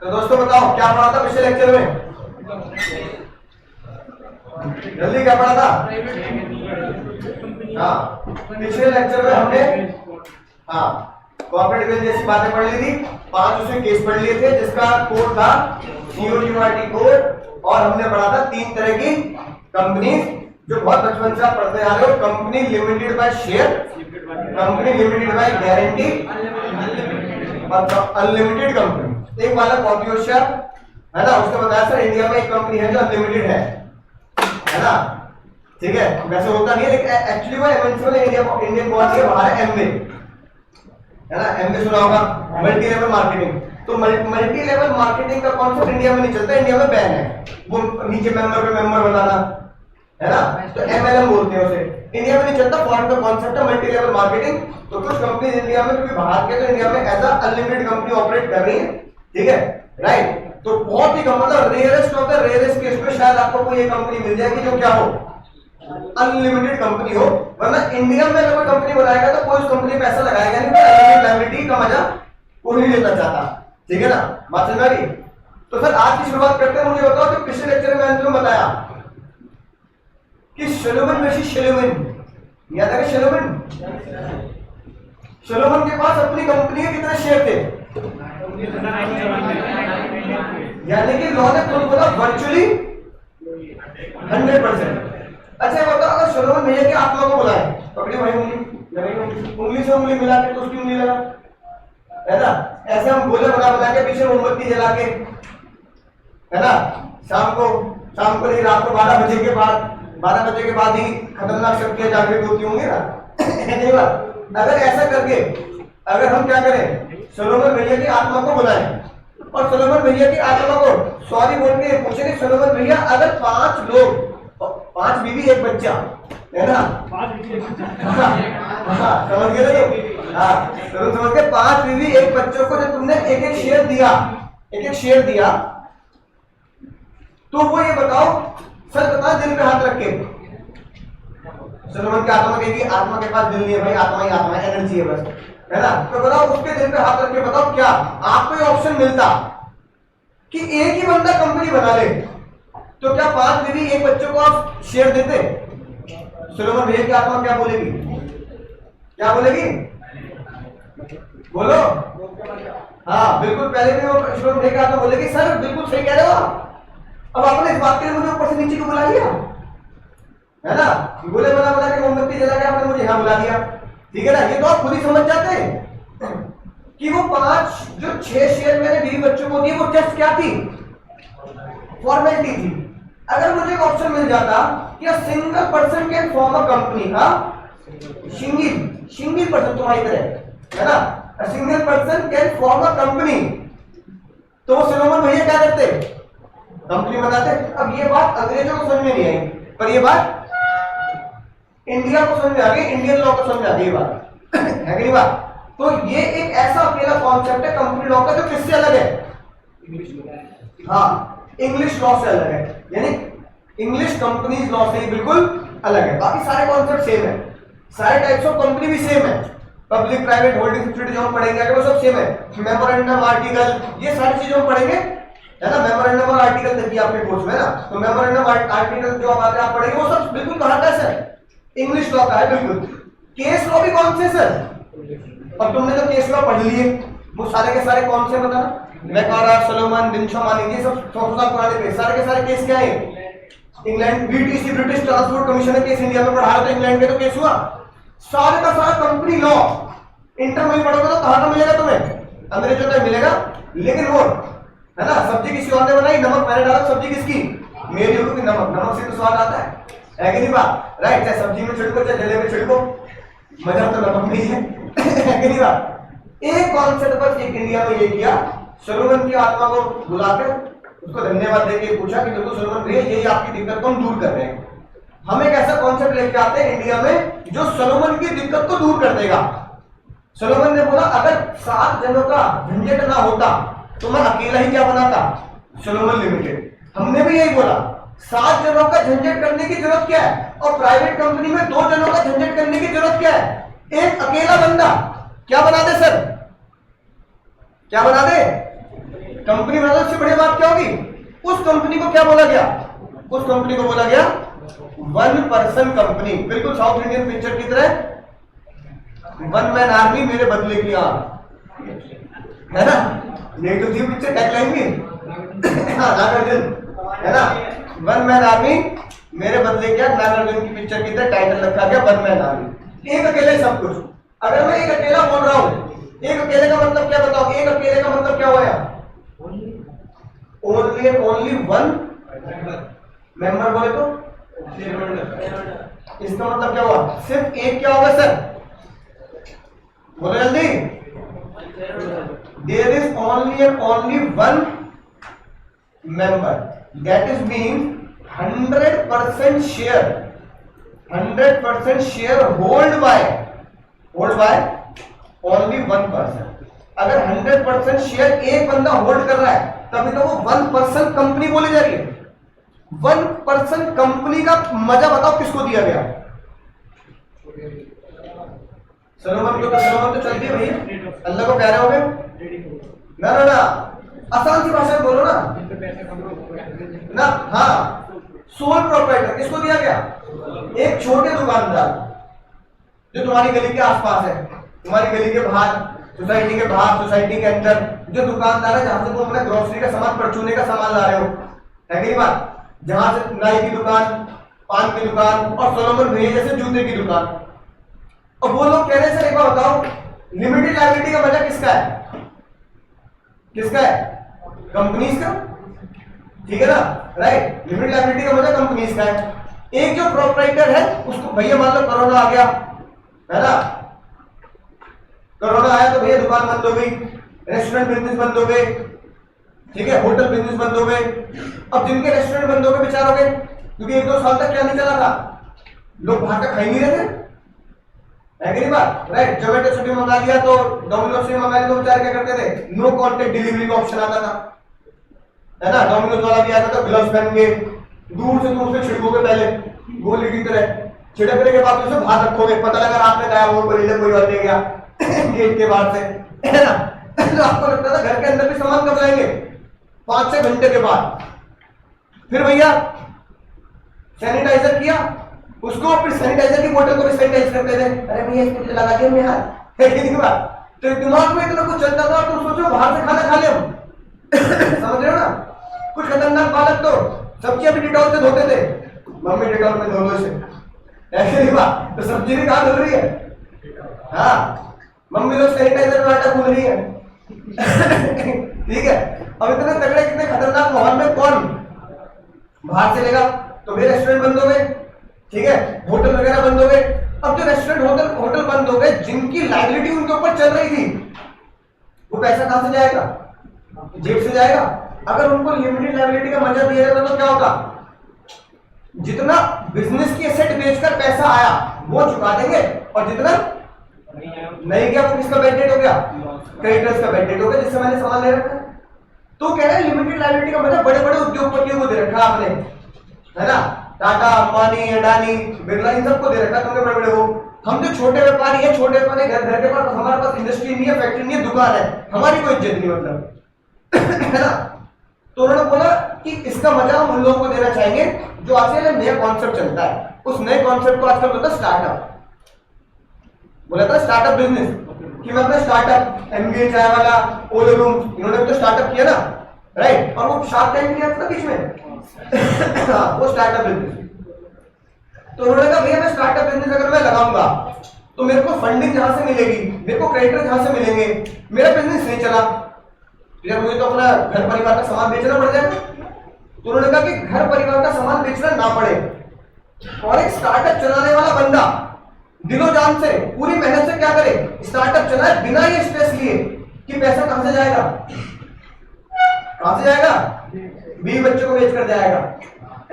तो दोस्तों बताओ क्या पढ़ा था पिछले लेक्चर में? जल्दी क्या पढ़ा था? हाँ, पिछले लेक्चर में हमने कॉर्पोरेट बिल जैसी बातें पढ़ ली थी। 5 उसमें केस पढ़ लिए थे जिसका कोड था COURT कोड, और हमने पढ़ा था 3 तरह की कंपनी जो बहुत बचपन से आप पढ़ते आ रहे हो। Company limited by share, company limited by guarantee और अनलिमिटेड कंपनी। एक वाला कॉपी होशियार है ना, उसने बताया सर इंडिया में एक कंपनी है जो अनलिमिटेड है ना, ठीक है। वैसे होता नहीं है लेकिन एक्चुअली वो एमएनसी में इंडियन बहुत है, बाहर है एमवे, है ना, एमवे सुना होगा, मल्टी लेवल मार्केटिंग। तो मल्टी लेवल मार्केटिंग का कॉन्सेप्ट इंडिया में नहीं चलता, इंडिया में बैन है। वो नीचे मेंबर पे मेंबर बनाना, है ना, तो MLM बोलते हैं उसे, इंडिया में नहीं चलता। फॉरेन का कॉन्सेप्ट है मल्टी लेवल मार्केटिंग। तो कुछ कंपनी इंडिया में, क्योंकि बाहर के, तो इंडिया में एज अनलिमिटेड कंपनी ऑपरेट कर रही है, ठीक है, राइट। तो बहुत ही कम, मतलब rarest of the rarest case में शायद आपको कोई एक कंपनी मिल जाएगी जो क्या हो, अनलिमिटेड कंपनी हो। वरना इंडिया में अगर कोई कंपनी बनाएगा तो कोई उस कंपनी में पैसा लगाएगा नहीं, अनलिमिटेड का मजा कोई नहीं लेना चाहता, ठीक है ना, बात समझ आ गई। तो सर आज की शुरुआत करते हैं। मुझे बताओ कि पिछले लेक्चर में मैंने तुम्हें बताया कि सोलोमन वर्सेस सोलोमन, याद है सोलोमन के पास अपनी कंपनी के कितने शेयर थे? यानी कि लॉ ने खुद बोला वर्चुअली 100%। अच्छा बताओ, अगर सोलोमन भैया की आत्मा को बुलाए, पकड़ी वही उंगली से उंगली मिला के तो उसकी उंगली लगा, है ना, ऐसे हम गोले बना के पीछे मोमबत्ती जला के, है ना, शाम को नहीं, रात को 12 बजे के बाद ही खतरनाक शक्तियां जागृत होती होंगी ना। अगर ऐसा करके अगर हम क्या करें, सोलोमन भैया की आत्मा को बुलाएं और सोलोमन भैया की आत्मा को सॉरी बोल के पूछेंगे, सोलोमन भैया अगर 5 लोग, 5 बीवी 1 बच्चा, है ना, समझ गए तो समझ के 5 बीवी 1 बच्चों को जब तुमने एक एक शेयर दिया तो वो ये बताओ, सर बताओ दिल पे हाथ रख के, सोलोमन की आत्मा कहेगी आत्मा के पास दिल नहीं है भाई, आत्मा ही आत्मा है, एनर्जी है बस, है ना। तो बताओ उसके दिल पे हाथ रख के बताओ, क्या आपको ये ऑप्शन मिलता कि एक ही बंदा कंपनी बना ले, तो क्या 5 बीवी 1 बच्चों को आप शेयर देते? सोलोमन भैया की आत्मा क्या बोलेगी? बोलो। हाँ बिल्कुल, पहले भी वो सोलोमन भैया की आत्मा बोलेगी सर बिल्कुल सही कह रहे हो आप, अब आपने इस बात के लिए मुझे ऊपर से नीचे को बुला लिया, है ना, गोले बना के मोमबत्ती जला के आपने मुझे यहाँ बुला दिया, ठीक है ना। ये तो आप खुद ही समझ जाते हैं कि वो 6 शेयर मैंने बीवी बच्चों को दिए, वो जस्ट क्या थी, फॉर्मेलिटी थी। अगर मुझे एक ऑप्शन मिल जाता कि a single person can form a company, single person तुम्हारी तरह, है ना, a single person can form a company, तो वो सोलोमन भैया क्या करते, कंपनी बनाते। अब ये बात अंग्रेजों को समझ में नहीं आई, पर ये बात इंडिया को समझ में आ गई, इंडियन लॉ को समझ में आ गई, ये बात है कि नहीं बात। तो ये एक ऐसा अकेला कॉन्सेप्ट है कंपनी लॉ का जो किससे अलग है, हाँ इंग्लिश लॉ से अलग है, यानी इंग्लिश कंपनीज लॉ से बिल्कुल अलग है। बाकी सारे कॉन्सेप्ट सेम है, सारे टाइप्स ऑफ कंपनी भी सेम है, पब्लिक प्राइवेट होल्डिंग सिक्योरिटी जो हम पढ़ेंगे वो सब सेम है। मेमोरेंडम आर्टिकल ये सारी चीजें हम पढ़ेंगे, है ना, मेमोरेंडम और आर्टिकल तक आपके कोर्स में ना, तो मेमोरेंडम आर्टिकल जो आप आगे आप पढ़ेंगे वो सब बिल्कुल कहाँ का है सर, इंग्लिश लॉ का है बिल्कुल। केस लॉ भी कौन से सर, अब तुमने जो केस लॉ पढ़ लिए वो सारे के सारे कौन से बताना, मैकारा, सोलोमन, बिंचमानी, ये सब 100 साल पुराने केस, सारे के सारे केस क्या है, England, BTC British transport commission ने केस इंडिया में पढ़ाया, तो इंग्लैंड में तो केस हुआ। सारे का सारा कंपनी लॉ इंटर में पढ़ोगे तो कहां का मिलेगा तुम्हें, अंग्रेजों का मिलेगा। लेकिन वो है ना, सब्जी किसी और ने बनाई, नमक मैंने डाला, सब्जी किसकी, मेरी होगी, नमक से तो स्वाद आता है कि नहीं बात, राइट। चाहे सब्जी में छिड़को चाहे जले में छिड़को, मजा तो नमक नहीं है कि नहीं बात। एक कॉन्सेप्ट बस एक इंडिया में ये किया, सोलोमन की आत्मा को बुलाकर उसको धन्यवाद देके पूछा कि देखो सोलोमन भैया यही आपकी दिक्कत को हम दूर कर रहे हैं। हम एक ऐसा कॉन्सेप्ट लेके आते हैं इंडिया में जो सोलोमन की दिक्कत को दूर कर देगा। सोलोमन ने बोला अगर 7 जनों का झंझट ना होता तो मैं अकेला ही क्या बनाता, सोलोमन लिमिटेड। हमने भी यही बोला 7 जनों का झंझट करने की जरूरत क्या है, और प्राइवेट कंपनी में 2 जनों का झंझट करने की जरूरत क्या है। एक अकेला बंदा क्या बना दे सर, क्या बना दे, कंपनी बना दो, इससे बढ़िया बात क्या होगी? उस कंपनी को क्या बोला गया? उस कंपनी को बोला गया वन पर्सन कंपनी, बिल्कुल साउथ इंडियन पिक्चर की तरह, वन मैन आर्मी मेरे बदले की आग, है ना? नहीं तो थी पिक्चर टैगलाइन भी, नागार्जुन, है ना? वन मैन आर्मी मेरे बदले की आग, नागार्जुन की पिक्चर की तरह टाइटल रखा गया वन मैन आर्मी। एक अकेले सब कुछ। अगर मैं एक अकेला बोल रहा हूं, एक अकेले का मतलब क्या बताओ? एक अकेले का मतलब क्या हुआ? Only and only one member बोले तो इसका मतलब क्या हुआ? सिर्फ एक क्या होगा सर? बोलो जल्दी। There is only and only one member, that is mean 100% share, 100% share hold by only one person. अगर 100% शेयर एक बंदा होल्ड कर रहा है तभी तो वो वन पर्सन कंपनी बोली जा रही है। वन पर्सन कंपनी का मजा बताओ किसको दिया गया? सलोमन तो चलती है भैया, अल्लाह को प्यारे हो गए ना ना ना, आसान सी भाषा में बोलो ना। हाँ, सोल प्रोप्राइटर किसको दिया गया? एक छोटे दुकानदार जो तुम्हारी गली के आसपास है, तुम्हारी गली के बाहर, सोसाइटी के बाहर, सोसाइटी के अंदर जो दुकानदार है, जहां से तुम अपना ग्रोसरी का सामान, परचूने का सामान ला रहे हो, है कि बात? जहां से नाई की दुकान, पान की दुकान और सोलोमन भैया जैसे जूते की दुकान। और वो लोग कह रहे हैं सर एक बार बताओ, लिमिटेड लायबिलिटी का मजा किसका है? किसका है? कंपनीज का, ठीक है ना? राइट, लिमिटेड लायबिलिटी का मजा कंपनीज का है। एक जो प्रोप्राइटर है उसको, भैया मान लो कोरोना आ गया, है ना? कोरोना आया तो भैया दुकान बंद हो गई, रेस्टोरेंट बिजनेस बंद हो गए, ठीक है, होटल बिजनेस बंद हो गए। अब जिनके रेस्टोरेंट बंद हो गए बेचारों के, क्योंकि 1-2 साल तक क्या नहीं चला था, लोग बाहर का खा ही नहीं रहे थे, है कि नहीं बात? राइट, जोमेटो से भी मंगा लिया तो डोमिनोज से मंगा लिया तो बेचारे क्या करते थे? नो कॉन्टेक्ट डिलीवरी का ऑप्शन आता था, है ना? डोमिनोज वाला भी आता था, ग्लव्स पहन के दूर से छिड़कोगे, पहले गोली की तरह छिड़कने के बाद उसे बाहर रखोगे, पता लगा रात में गया वो कोई और ले गया गेट के बाहर से, है ना? तो आपको लगता था घर के अंदर भी सामान कब लाएंगे? 5-6 घंटे के बाद। फिर भैया सैनिटाइजर किया उसको, फिर सैनिटाइजर की बोतल को भी सैनिटाइज करते थे। अरे भैया इसको लगा दिया मैं हाथ, तो दिमाग में इतना कुछ चलता था, तो सोचो बाहर से खाना खा ले हम समझ रहे हो ना? कुछ खतरनाक बालक तो सब्जियां भी डिटॉल से धोते थे, मम्मी डिटॉल में धो लो से, ऐसे नहीं बात, तो सब्जी भी कहां धुल रही है? हाँ, मम्मी लोग सैनिटाइजर में आटा भूल रही है ठीक है। अब इतने तगड़े कितने खतरनाक माहौल में कौन बाहर से लेगा? तो वे रेस्टोरेंट बंद हो गए, ठीक है, होटल वगैरह बंद हो गए। अब जो रेस्टोरेंट होटल बंद हो गए, जिनकी लायबिलिटी उनके ऊपर चल रही थी, वो पैसा कहां से जाएगा? जेब से जाएगा। अगर उनको लिमिटेड लायबिलिटी का मजा दिया जाता तो क्या होगा? जितना बिजनेस की एसेट बेचकर पैसा आया वो चुका देंगे, और जितना नहीं गया वो किसका बैड डेट हो गया? क्रेडिटर्स का बैड डेट हो गया, जिससे मैंने सामान ले रखा है। तो कह रहे हैं लिमिटेड लायबिलिटी का मतलब बड़े बड़े उद्योगपतियों को दे रखा आपने, है ना? टाटा, अंबानी, अडानी, बिरला, इन सबको दे रखा तुमने, बड़े बड़े हो। हम जो छोटे व्यापारी है, छोटे व्यापारी घर के पास, हमारे पास इंडस्ट्री नहीं है, फैक्ट्री नहीं है, दुकान है, हमारी कोई इज्जत नहीं, मतलब है ना? तो उन्होंने बोला कि इसका मजा हम उन लोगों को देना चाहेंगे जो आजकल नया कॉन्सेप्ट चलता है। उस नए कॉन्सेप्ट को आजकल बोलता है स्टार्टअप, बोला था स्टार्टअप बिजनेस, कि मैं अपना स्टार्टअप, एमबीए चाय वाला, ओलो रूम, इन्होंने तो स्टार्टअप किया ना, राइट? और वो शार्क टैंक नहीं आता बीच में वो स्टार्टअप बिजनेस। तो उन्होंने कहा भैया मैं स्टार्टअप बिजनेस अगर मैं लगाऊंगा तो मेरे को फंडिंग जहां से मिलेगी, मेरे को क्रेडिटर जहां से मिलेंगे, मेरा बिजनेस नहीं चला, यार मुझे तो अपना घर परिवार का सामान बेचना पड़ जाएगा। तो उन्होंने कहा कि घर परिवार का सामान बेचना ना पड़े, और एक स्टार्टअप चलाने वाला बंदा दिलो जान से, पूरी मेहनत से क्या करे? स्टार्टअप चलाए बिना ये स्ट्रेस लिए कि पैसा कहां से जाएगा, कहां से जाएगा? 20 बच्चों को बेच कर जाएगा,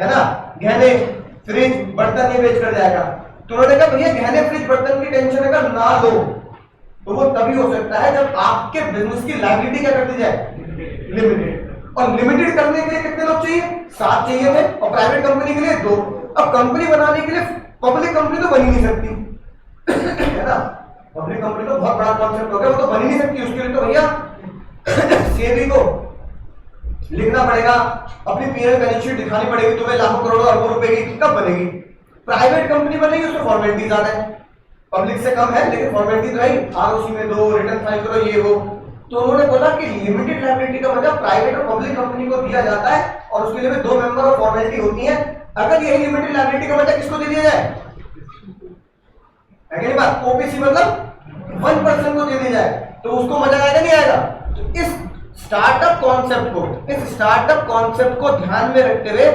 है ना? गहने, फ्रिज, बर्तन ये बेच कर जाएगा। तो उन्होंने कहा भैया गहने, फ्रिज, बर्तन की टेंशन अगर ना लो तो वो तभी हो सकता है जब आपके बिजनेस की लायबिलिटी क्या करती जाए? लिमिटेड। और लिमिटेड करने के लिए कितने लोग चाहिए? 7 चाहिए थे, और प्राइवेट कंपनी के लिए 2। अब कंपनी बनाने के लिए पब्लिक कंपनी तो बन ही नहीं सकती है ना? पब्लिक कंपनी तो बहुत बड़ा कॉन्सेप्ट हो गया, वो तो बन ही नहीं सकती। उसके लिए तो भैया सेबी को लिखना पड़ेगा, अपनी पीएल बैलेंस शीट दिखानी पड़ेगी तुम्हें, लाखों करोड़ों अरबों रुपए की, कब बनेगी? प्राइवेट कंपनी बनेगी उसमें फॉर्मेलिटी ज्यादा है, पब्लिक से कम है लेकिन फॉर्मेलिटी तो है, आरओसी में दो, रिटर्न फाइल करो, ये वो। तो उन्होंने बोला कि लिमिटेड लायबिलिटी का मतलब प्राइवेट और पब्लिक कंपनी को दिया जाता है और उसके लिए भी 2 मेंबर और फॉर्मेलिटी होती है। अगर यही लिमिटेड लायबिलिटी का मतलब किसको दे दिया जाए? है बात, ओपीसी मतलब 1% को दे दिया जाए तो उसको मजा आएगा नहीं आएगा? तो इस स्टार्टअप कॉन्सेप्ट को ध्यान में रखते हुए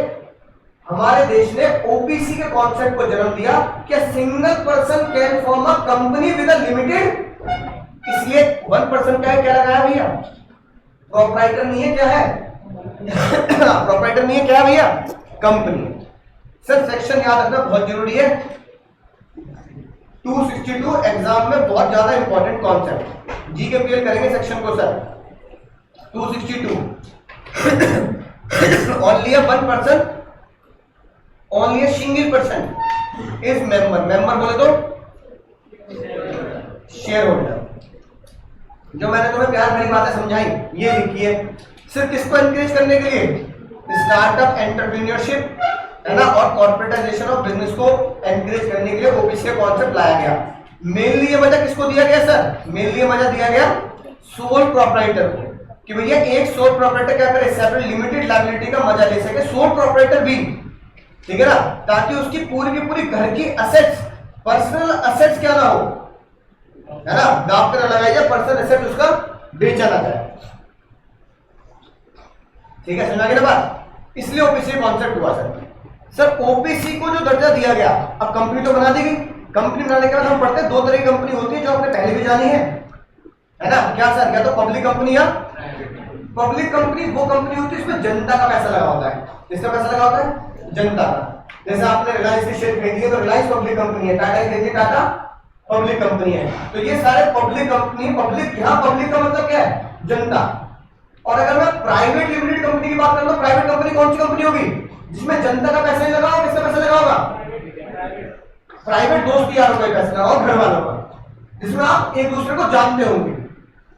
हमारे देश ने ओपीसी के कॉन्सेप्ट को जन्म दिया कि single person can form a company with a limited. इसलिए 1% क्या लगाया भैया? प्रोप्राइटर नहीं है, क्या है? प्रोप्राइटर नहीं है, क्या है भैया? कंपनी। सर सेक्शन याद रखना बहुत जरूरी है, 262 एग्जाम में बहुत ज्यादा इंपॉर्टेंट कॉन्सेप्ट, जी के पीएल करेंगे सेक्शन को sir. 262 only 1%, only single person is member, member बोले तो शेयर होल्डर। जो मैंने तुम्हें प्यार भरी बातें समझाई ये लिखी है, सिर्फ किसको एनकरेज करने के लिए? स्टार्टअप एंटरप्रेन्योरशिप है ना, और कॉर्पोरेटाइजेशन ऑफ बिजनेस को एनकरेज करने के लिए ओपीसी का कॉन्सेप्ट लाया गया। मेनली ये मजा किसको दिया गया सर? मेनली ये मजा दिया गया सोल प्रोप्राइटर को, कि भैया एक सोल प्रोप्राइटर क्या करे? सेपरेट लिमिटेड लायबिलिटी का मजा ले सके सोल प्रोप्राइटर भी, ठीक है ना, ताकि उसकी पूरी की पूरी घर की असेट्स, पर्सनल असेट्स क्या ना हो, है ना, दाव पे ना लगाई जाए, पर्सनल एसेट उसका बेचा ना जाए। ठीक है, समझा गया ना बात? इसलिए ओपीसी कॉन्सेप्ट हुआ सर ओपीसी को जो दर्जा दिया गया, अब कंपनी तो बना दी गई, कंपनी बनाने के बाद हम पढ़ते हैं 2 तरह की कंपनी होती है जो आपने पहले भी जानी है ना, क्या सर? या तो पब्लिक कंपनी या पब्लिक कंपनी वो कंपनी होती है इसमें जनता का पैसा लगा होता है। किसका पैसा लगा होता है? जनता का। जैसे आपने रिलायंस के शेयर खरीदिए तो रिलायंस पब्लिक कंपनी है, टाटा खरीदिए टाटा पब्लिक कंपनी है। तो ये सारे पब्लिक कंपनी, पब्लिक, यहाँ पब्लिक का मतलब क्या है? जनता। और अगर मैं प्राइवेट लिमिटेड कंपनी की बात करूं तो प्राइवेट कंपनी कौन सी कंपनी होगी? जिसमें जनता का पैसा नहीं लगा होगा, किसका पैसा लगा होगा? प्राइवेट दोस्त यारों का पैसा लगा होगा, घर वालों का, जिसमें आप एक दूसरे को जानते होंगे,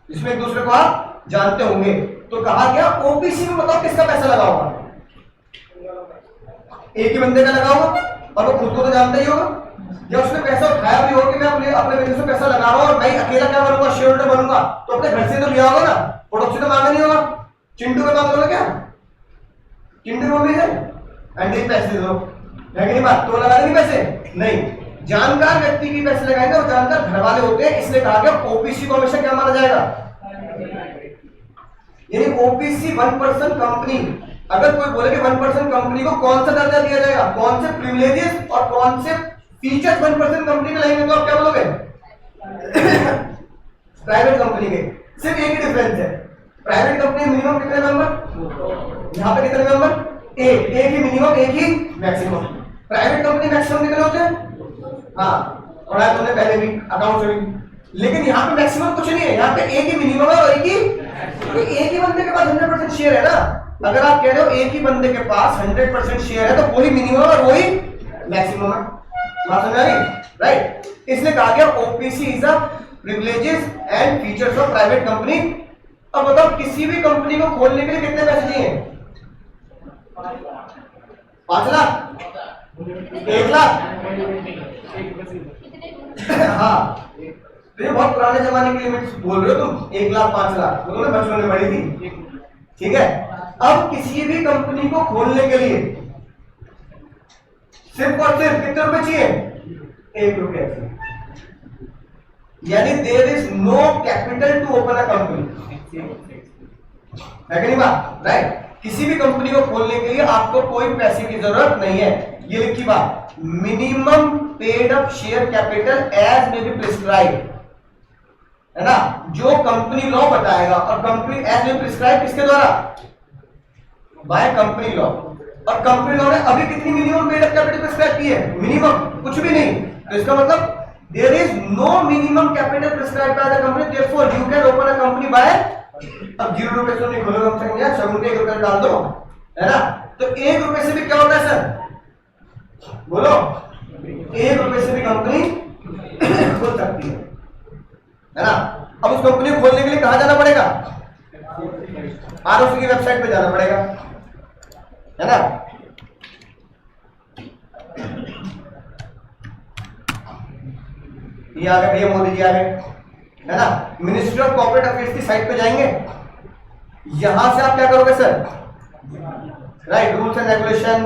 जिसमें एक दूसरे को आप जानते होंगे। तो कहा गया ओपीसी में बताओ किसका पैसा लगा होगा? एक ही बंदे का लगा होगा और वो खुद को तो जानता ही होगा, या उसने पैसा उठाया भी होगा कि मैं अपने बिजनेस में पैसा लगा रहा हूं और मैं अकेला क्या बनूंगा? शेयर होल्डर बनूंगा, तो अपने घर से तो लिया होगा ना, पड़ोस से तो मांगा नहीं होगा। चिंटू का मांग लोगे क्या? चिंटू मम्मी से आंटी पैसे दो, है कि नहीं बात? तो लगा देंगे पैसे? नहीं, जानकार व्यक्ति की पैसे लगाएंगे और जानकार घर वाले होते हैं, इसलिए कहा गया ओपीसी को हमेशा क्या माना जाएगा? यानी ओपीसी 1% कंपनी, अगर कोई बोले कि 1% कंपनी को कौन सा दर्जा दिया जाएगा, कौन से प्रिविलेजेस और कौन से फीचर्स 1% कंपनी में लगेंगे, तो आप क्या बोलोगे? प्राइवेट कंपनी के सिर्फ एक ही डिफरेंस है, प्राइवेट कंपनी मिनिमम कितने मेंबर, यहाँ पे कितने मेंबर? एक ही मिनिमम, एक ही मैक्सिमम। प्राइवेट कंपनी मैक्सिमम कितने होते हैं? हाँ, पढ़ा तुमने पहले भी अकाउंट से भी, लेकिन यहाँ पे मैक्सिमम कुछ नहीं है, यहाँ पे एक ही मिनिमम है और एक ही बंदे के पास 100% शेयर है ना। अगर आप कह रहे हो एक ही बंदे के पास 100% शेयर है तो वही मिनिमम और वही मैक्सिमम है, बात समझ आ रही? राइट, इसलिए कहा गया OPC is a privileges and features of private company. अब बताओ किसी भी कंपनी को खोलने के लिए कितने पैसे चाहिए? 5 लाख, 1 लाख? हाँ, तो ये बहुत पुराने जमाने की लिमिट बोल रहे हो तुम, 1 लाख 5 लाख बोलो ना, बचपन में बड़ी थी, ठीक है। अब किसी भी कंपनी को खोलने के लिए सिर्फ और सिर्फ कितने रुपए चाहिए? 1 रुपया चाहिए, यानी there is no capital to open a company, है कि नहीं बात? राइट, किसी भी कंपनी को खोलने के लिए आपको कोई पैसे की जरूरत नहीं है। ये लिखी बात, minimum paid up share capital as may be prescribe, है ना, जो कंपनी लॉ बताएगा। और कंपनी एज मे प्रिस्क्राइब किसके द्वारा? By company law. और कंपनी लॉ ने अभी कितनी minimum paid up capital prescribe की है? मिनिमम, कुछ भी नहीं। तो इसका मतलब there is no minimum capital prescribe by the company, therefore you can open a company by, अब 0 रुपए से नहीं खोलोगे हम कहेंगे यार शगुन के 1 रुपया डाल दो, है ना। तो 1 रुपए से भी क्या होता है सर? बोलो, 1 रुपए से भी कंपनी खुल सकती है ना। अब उस कंपनी को खोलने के लिए कहां जाना पड़ेगा? आरओसी की वेबसाइट पे जाना पड़ेगा, है ना। ये आ गए, ये मोदी जी आ गए, है ना। मिनिस्ट्री ऑफ कॉर्पोरेट अफेयर्स की साइट पे जाएंगे, यहां से आप क्या करोगे sir, right, rules and regulation,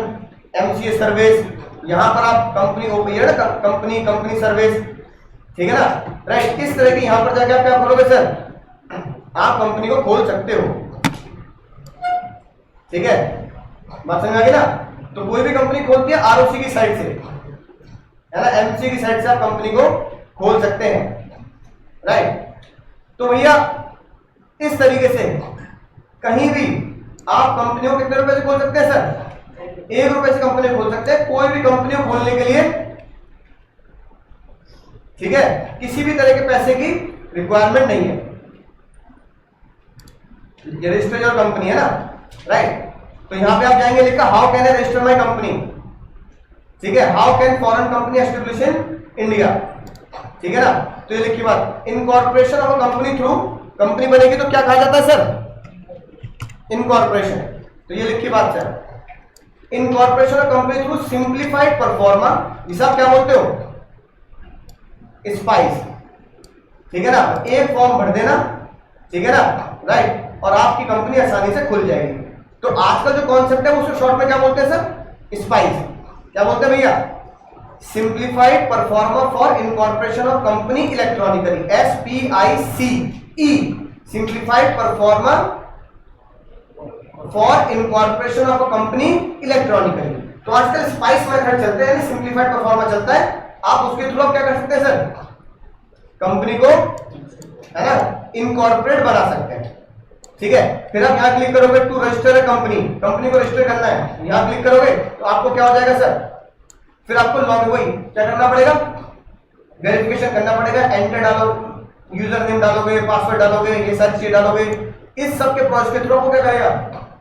MCA service, यहां पर आप कंपनी ओपन कंपनी सर्विस, ठीक है ना, राइट। इस तरह की यहां पर जाके आप क्या करोगे सर, आप कंपनी को खोल सकते हो, ठीक है, बात समझ आ गई ना। तो कोई भी कंपनी खोलती है आरओसी की साइट से, है ना, एमसीए की साइट से आप कंपनी को खोल सकते हैं, राइट। तो भैया इस तरीके से कहीं भी आप कंपनी को कितने रुपए से खोल सकते हैं सर, 1 रुपए से कंपनी खोल सकते हैं, कोई भी कंपनी को खोलने के लिए, ठीक है, किसी भी तरह के पैसे की रिक्वायरमेंट नहीं है। ये रजिस्टर्ड योर कंपनी है ना, राइट। तो यहां पे आप जाएंगे, लिखा how can I register my company, ठीक है, how can foreign company establish in India, ठीक है ना। तो ये लिखी बात, incorporation of company through, company बनेगी तो क्या कहा जाता है सर, इनकॉर्पोरेशन। तो ये लिखी बात sir, incorporation of company through simplified pro forma, जिसे आप क्या बोलते हो, स्पाइस, ठीक है ना। एक फॉर्म भर देना, ठीक है ना, राइट, और आपकी कंपनी आसानी से खुल जाएगी। तो आज का जो कॉन्सेप्ट है उसको शॉर्ट में क्या बोलते हैं सर, स्पाइस। क्या बोलते हैं भैया, simplified pro forma for incorporation of company electronically, SPICE, simplified pro forma for incorporation of a company electronically. तो आजकल स्पाइस मेथड चलते हैं, सिंप्लीफाइड परफॉर्मा चलता है, आप उसके थ्रू आप क्या कर सकते हैं सर, कंपनी को, है ना, इनकॉर्पोरेट बना सकते हैं, ठीक है। फिर आप यहां क्लिक करोगे to register a company, company को रजिस्टर करना है, यहां क्लिक करोगे तो आपको क्या हो जाएगा सर, फिर आपको लॉग वही क्या करना पड़ेगा, वेरिफिकेशन करना पड़ेगा, एंटर डालो, यूजर नेम डालोगे, पासवर्ड डालोगे, ये सारी चीजें डालोगे, इस सब के प्रोसेस के थ्रू आपको क्या करेगा,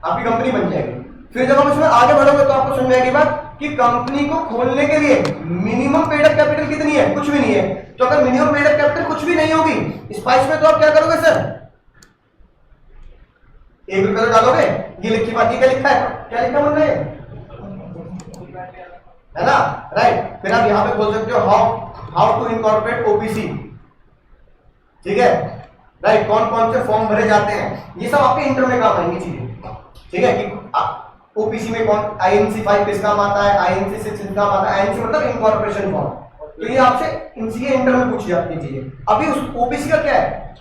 आपकी कंपनी बन जाएगी। फिर जब आप इसमें आगे बढ़ोगे तो आपको समझ में आएगी बात कि कंपनी को खोलने के लिए मिनिमम पेड अप कैपिटल कितनी है, कुछ भी नहीं है। तो अगर मिनिमम पेड अप कैपिटल कुछ भी नहीं होगी स्पाइस में, तो आप क्या करोगे सर, 1 रुपए तो डालोगे। ये लिखी बात, ये क्या लिखा है, क्या लिखा मन रहे है ना, राइट। फिर आप यहां पे बोल सकते हो हाउ टू इनकॉर्पोरेट ओबीसी, ठीक है, राइट, कौन कौन से फॉर्म भरे जाते हैं, ये सब आपके इंटर में काम आएंगी चीजें, ठीक है, कि ओपीसी में कौन, INC 5 किस काम आता है, INC 6 किस काम आता है, INC मतलब इनकॉर्पोरेशन फॉर्म। तो ये आपसे इनसीए इंटर में पूछी जाती है चीजें। अभी उस ओबीसी का क्या है,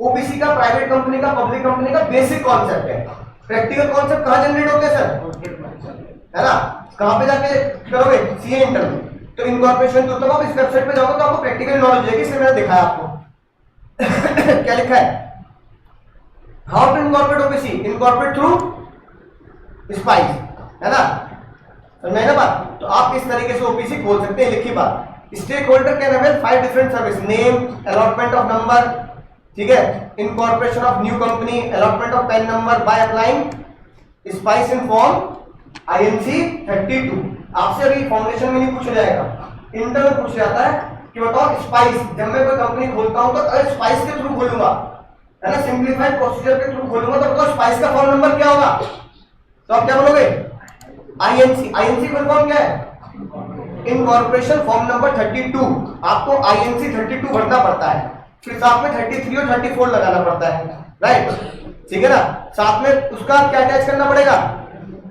ओबीसी का प्राइवेट कंपनी का, पब्लिक कंपनी का बेसिक कॉन्सेप्ट है। प्रैक्टिकल कॉन्सेप्ट कहां जनरेट होते हैं सर, है ना, कहां पे जाके करोगे, सीए इंटर में। तो इनकॉर्पोरेशन तो आप इस वेबसाइट पे जाओगे तो आपको प्रैक्टिकल नॉलेज है, इसलिए मैंने दिखाया आपको। क्या लिखा है, how to incorporate OPC, incorporate through SPICe, है ना, समझ में ना बात। तो आप इस तरीके से ओबीसी खोल सकते हैं, लिखी बात। Stakeholder can avail 5 different service, name, allotment of number, ठीक है, incorporation of new company, allotment of PAN number by applying SPICe in form INC 32। आपसे अभी फाउंडेशन में नहीं पूछा जाएगा, इंटर में पूछ जाता है कि बताओ स्पाइस, जब मैं कोई कंपनी खोलता हूं तो स्पाइस के थ्रू खोलूंगा, है ना, सिंप्लीफाइड प्रोसीजर के थ्रू खोलूंगा, तो बताओ स्पाइस का फॉर्म नंबर क्या होगा, तो आप क्या बोलोगे, INC फुल फॉर्म क्या है, इनकॉर्पोरेशन फॉर्म नंबर 32। आपको INC 32 भरना पड़ता है, फिर साथ में 33 और 34 लगाना पड़ता है, राइट, ठीक है ना। साथ में उसका क्या अटैच करना पड़ेगा,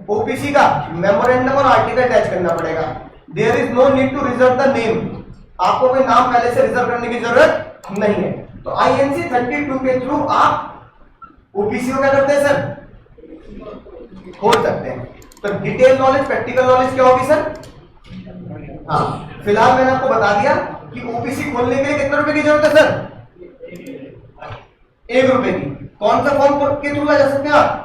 ओपीसी का मेमोरेंडम और आर्टिकल अटैच करना पड़ेगा। There is no need to reserve the name, आपको कोई नाम पहले से रिजर्व करने की जरूरत नहीं है। तो INC 32 के थ्रू आप ओपीसी को क्या करते हैं सर, खोल सकते हैं। तो डिटेल नॉलेज, प्रैक्टिकल नॉलेज क्या होगी सर, हाँ, फिलहाल मैंने आपको बता दिया कि ओपीसी खोलने के लिए कितने रुपए की जरूरत है सर, 1 रुपए की। कौन सा फॉर्म के थ्रू ला जा सकते हैं आप,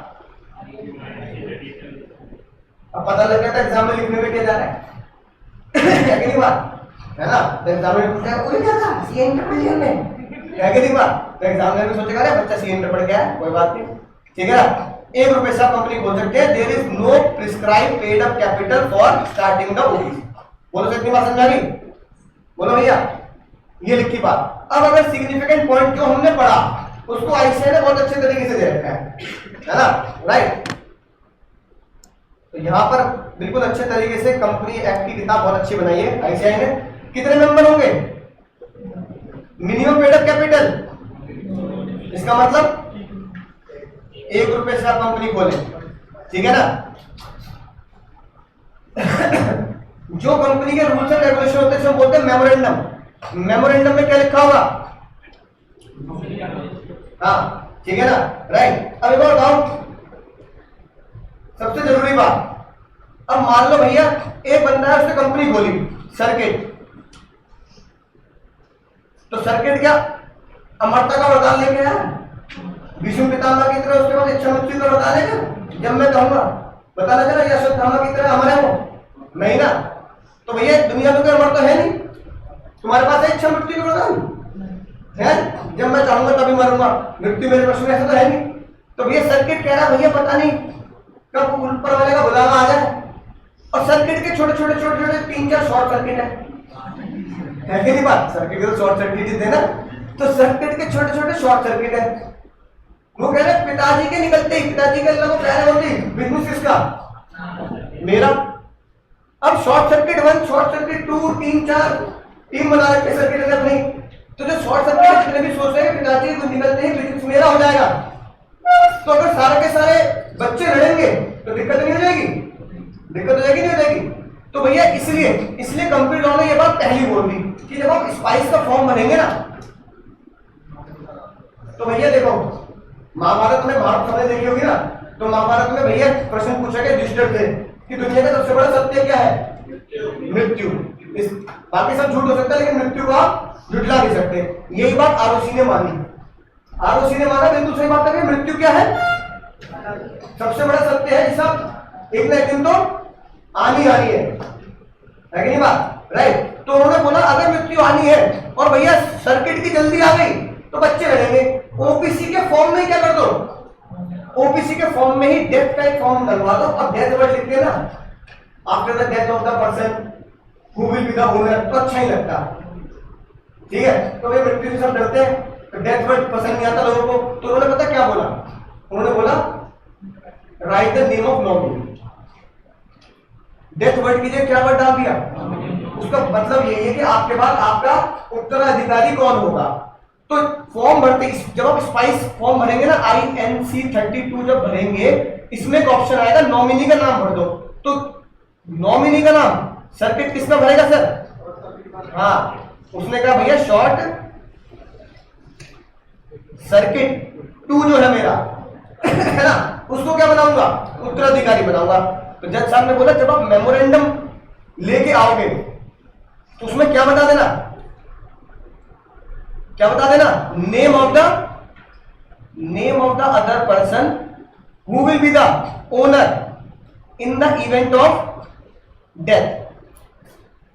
अब पता लग गया था एग्जाम में लिखने में क्या जा रहा है, क्या की बात है ना। तो एग्जाम में पूछा उन्हें क्या था, सीए इंटरमीडिएट में, क्या की बात, तो एग्जाम में भी सोचेगा अरे बच्चा सीए इंटर पढ़ गया है, कोई बात नहीं, ठीक है ना। 1 रुपए से आप कंपनी खोल सकते हैं। There is no prescribe paid up capital for starting the OPC. बोलो कितनी बात समझा गई, बोलो भैया, ये लिखी बात। अब अगर सिग्निफिकेंट पॉइंट जो हमने पढ़ा उसको आईसीए ने बहुत अच्छे तरीके से दे रखा है, है ना, राइट। तो यहाँ पर बिल्कुल अच्छे तरीके से कंपनी एक्ट की किताब बहुत अच्छी बनाई है आईसीआई ने। कितने मेंबर होंगे? मिनिमम पेड अप कैपिटल, इसका मतलब 1 रुपए से आप कंपनी खोले, ठीक है ना। जो कंपनी के रूल्स एंड रेगुलेशन होते हैं बोलते हैं मेमोरेंडम। मेमोरेंडम में क्या लिखा होगा? हाँ, ठीक है ना, राइट। अब एक और बताओ, सबसे जरूरी बात, अब मान लो भैया एक बंदा है, उसने कंपनी खोली सर्किट, तो सर्किट क्या अमरता का वरदान लेके आया? भीष्म पितामह की तरह उसके बाद इच्छा मृत्यु का वरदान लेगा? जब मैं कहूंगा बताना चला या अश्वत्थामा की तरह अमर है वो? नहीं ना। तो भैया दुनिया में कोई अमर तो है नहीं, तुम्हारे पास है इच्छा मृत्यु का वरदान है? जब मैं चाहूंगा तभी मरूंगा, मृत्यु मेरे प्रश्न में, ऐसा तो है नहीं। तो भैया सर्किट कह रहा भैया पता नहीं कब ऊपर वाले का बुलावा आ जाए, और सर्किट के छोटे छोटे 3-4 शॉर्ट सर्किट है कि नहीं बात? सर्किट के तो शॉर्ट सर्किट थे ना, तो सर्किट के छोटे छोटे शॉर्ट सर्किट है। वो कह रहे पिताजी के निकलते ही, पिताजी के अल्लाह को कह रहे होती बिजनेस किसका? मेरा। अब short circuit 1, short circuit 2, 3-4 team बना रखे सर्किट है अपनी। तो जो शॉर्ट सर्किट जितने भी सोच रहे हैं पिताजी को निकलते ही बिजनेस मेरा हो जाएगा, तो अगर सारे के सारे बच्चे लड़ेंगे तो दिक्कत नहीं हो जाएगी? दिक्कत हो जाएगी नहीं हो जाएगी? तो भैया इसलिए कंप्यूटर लॉ ने ये बात पहली बोल दी कि जब आप स्पाइस का फॉर्म भरेंगे ना, तो भैया देखो महाभारत में, भारत हमने देखी होगी ना, तो महाभारत में भैया प्रश्न पूछा गया युधिष्ठिर से कि दुनिया का सबसे बड़ा सत्य क्या है? मृत्यु। बाकी सब झूठ हो सकता है लेकिन मृत्यु को आप झुठला नहीं सकते। यही बात आरओसी ने मानी। आरओसी ने माना बिल्कुल सही बात है कि मृत्यु क्या है? सबसे बड़ा सत्य है, सब एक ना एक दिन तो आनी है कि नहीं बात, राइट। तो उन्होंने बोला अगर मृत्यु आनी है और भैया सर्किट की जल्दी आ गई तो बच्चे लड़ेंगे। ओपीसी के फॉर्म में क्या कर दो? ओपीसी के फॉर्म में ही डेथ का एक फॉर्म डलवा दो, और डेथ वर्ड लिख देना after the death of the person who will be the owner, तो अच्छा ही लगता, ठीक है। तो वे मृत्यु से सब डरते हैं, तो डेथ वर्ड पसंद नहीं आता लोगों को, तो उन्होंने पता क्या बोला? उन्होंने बोला right the name of nominee. Death word कीजिए, क्या वर्ड डाल दिया? उसका मतलब यही है कि आपके बाद आपका उत्तराधिकारी कौन होगा। तो फॉर्म भरते, जब आप स्पाइस फॉर्म भरेंगे ना, INC 32 जब भरेंगे, इसमें एक ऑप्शन आएगा नॉमिनी का नाम भर दो। तो नॉमिनी का नाम सर्किट किसमें भरेगा सर? हाँ, उसने कहा भैया शॉर्ट सर्किट 2 जो है मेरा है ना, उसको क्या बनाऊंगा? उत्तराधिकारी बनाऊंगा। तो जज साहब ने बोला जब आप मेमोरेंडम लेके आओगे तो उसमें क्या बता देना? क्या बता देना? Name of the other person who will be the owner in the event of death,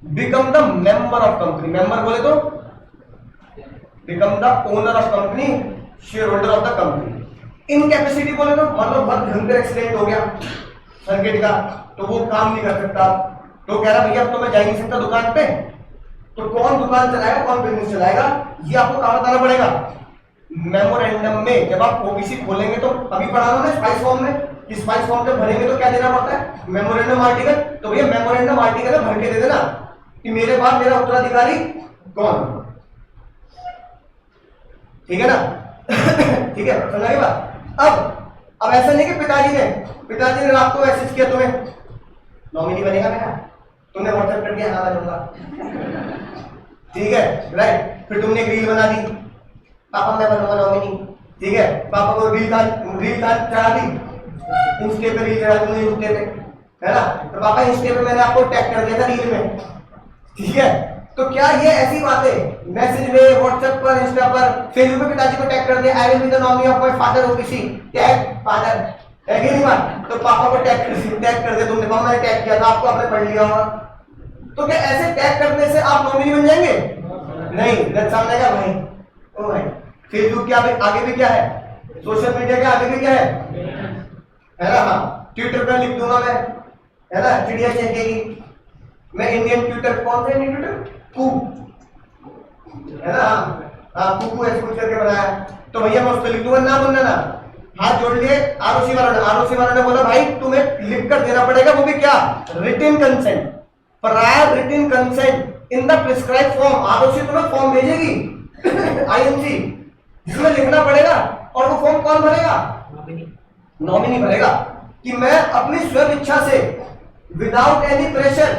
become the member of company. Member बोले तो become the owner of company, share holder of the company. Incapacity बोले तो मतलब बहुत भयंकर accident हो गया circuit का, तो वो काम नहीं कर सकता, तो कह रहा भैया अब तो मैं जा नहीं सकता दुकान पे, तो कौन दुकान चलाएगा, कौन बिजनेस चलाएगा, ये आपको कहां बताना पड़ेगा? मेमोरेंडम में। जब आप ओबीसी खोलेंगे तो अभी पढ़ा ना स्पाइस फॉर्म में, कि स्पाइस फॉर्म जब भरेंगे तो क्या देना पड़ता है? Memorandum article. तो भैया मेमोरेंडम आर्टिकल भर के दे देना कि मेरे बाद मेरा उत्तराधिकारी कौन, ठीक है ना? ठीक है, समझ बात। अब ऐसा नहीं कि पिताजी ने रात को मैसेज किया तुम्हें नॉमिनी बनेगा बेटा, तुमने व्हाट्सएप कर दिया हाँ बनूंगा, ठीक है, राइट। फिर तुमने एक रील बना दी पापा मैं बनूंगा नॉमिनी, ठीक है, पापा को रील चढ़ा दी, इंस्टे पे रील चढ़ा दी इंस्टे पे, है ना, तो पापा इंस्टे पे मैंने आपको टैग कर दिया था रील में, ठीक है। तो क्या ये ऐसी बातें मैसेज में, व्हाट्सएप पर, इंस्टा पर, फेसबुक पे पिताजी को टैग कर दिया I will be the nominee of my father OBC, tag father है कि नहीं बात, तो पापा को टैग कर दिया तुमने, पापा मैंने टैग किया था, आपको आपने पढ़ लिया होगा। तो क्या ऐसे टैग करने से आप नॉमिनी बन जाएंगे? नहीं, रट सामने का भाई, ओ भाई, फेसबुक के आगे भी क्या है, सोशल मीडिया के आगे भी क्या है ना, हाँ, ट्विटर पर लिख दूंगा मैं, है ना, चिड़िया चहकेगी, मैं इंडियन ट्विटर, कौन सा इंडियन ट्विटर, कू, है ना, हाँ, कू ऐसे कुछ करके बनाया, तो भैया मैं उस पर लिख दूंगा ना, बोलना ना, हाथ जोड़ लिए आरओसी वालों ने बोला भाई तुम्हें लिख कर देना पड़ेगा, वो भी क्या, written consent, prior written consent in the prescribe form. ROC तुम्हें फॉर्म भेजेगी आईएनसी, जिसमें लिखना पड़ेगा, और वो फॉर्म कौन भरेगा, नॉमिनी भरेगा, कि मैं अपनी स्वयं इच्छा से विदाउट एनी प्रेशर,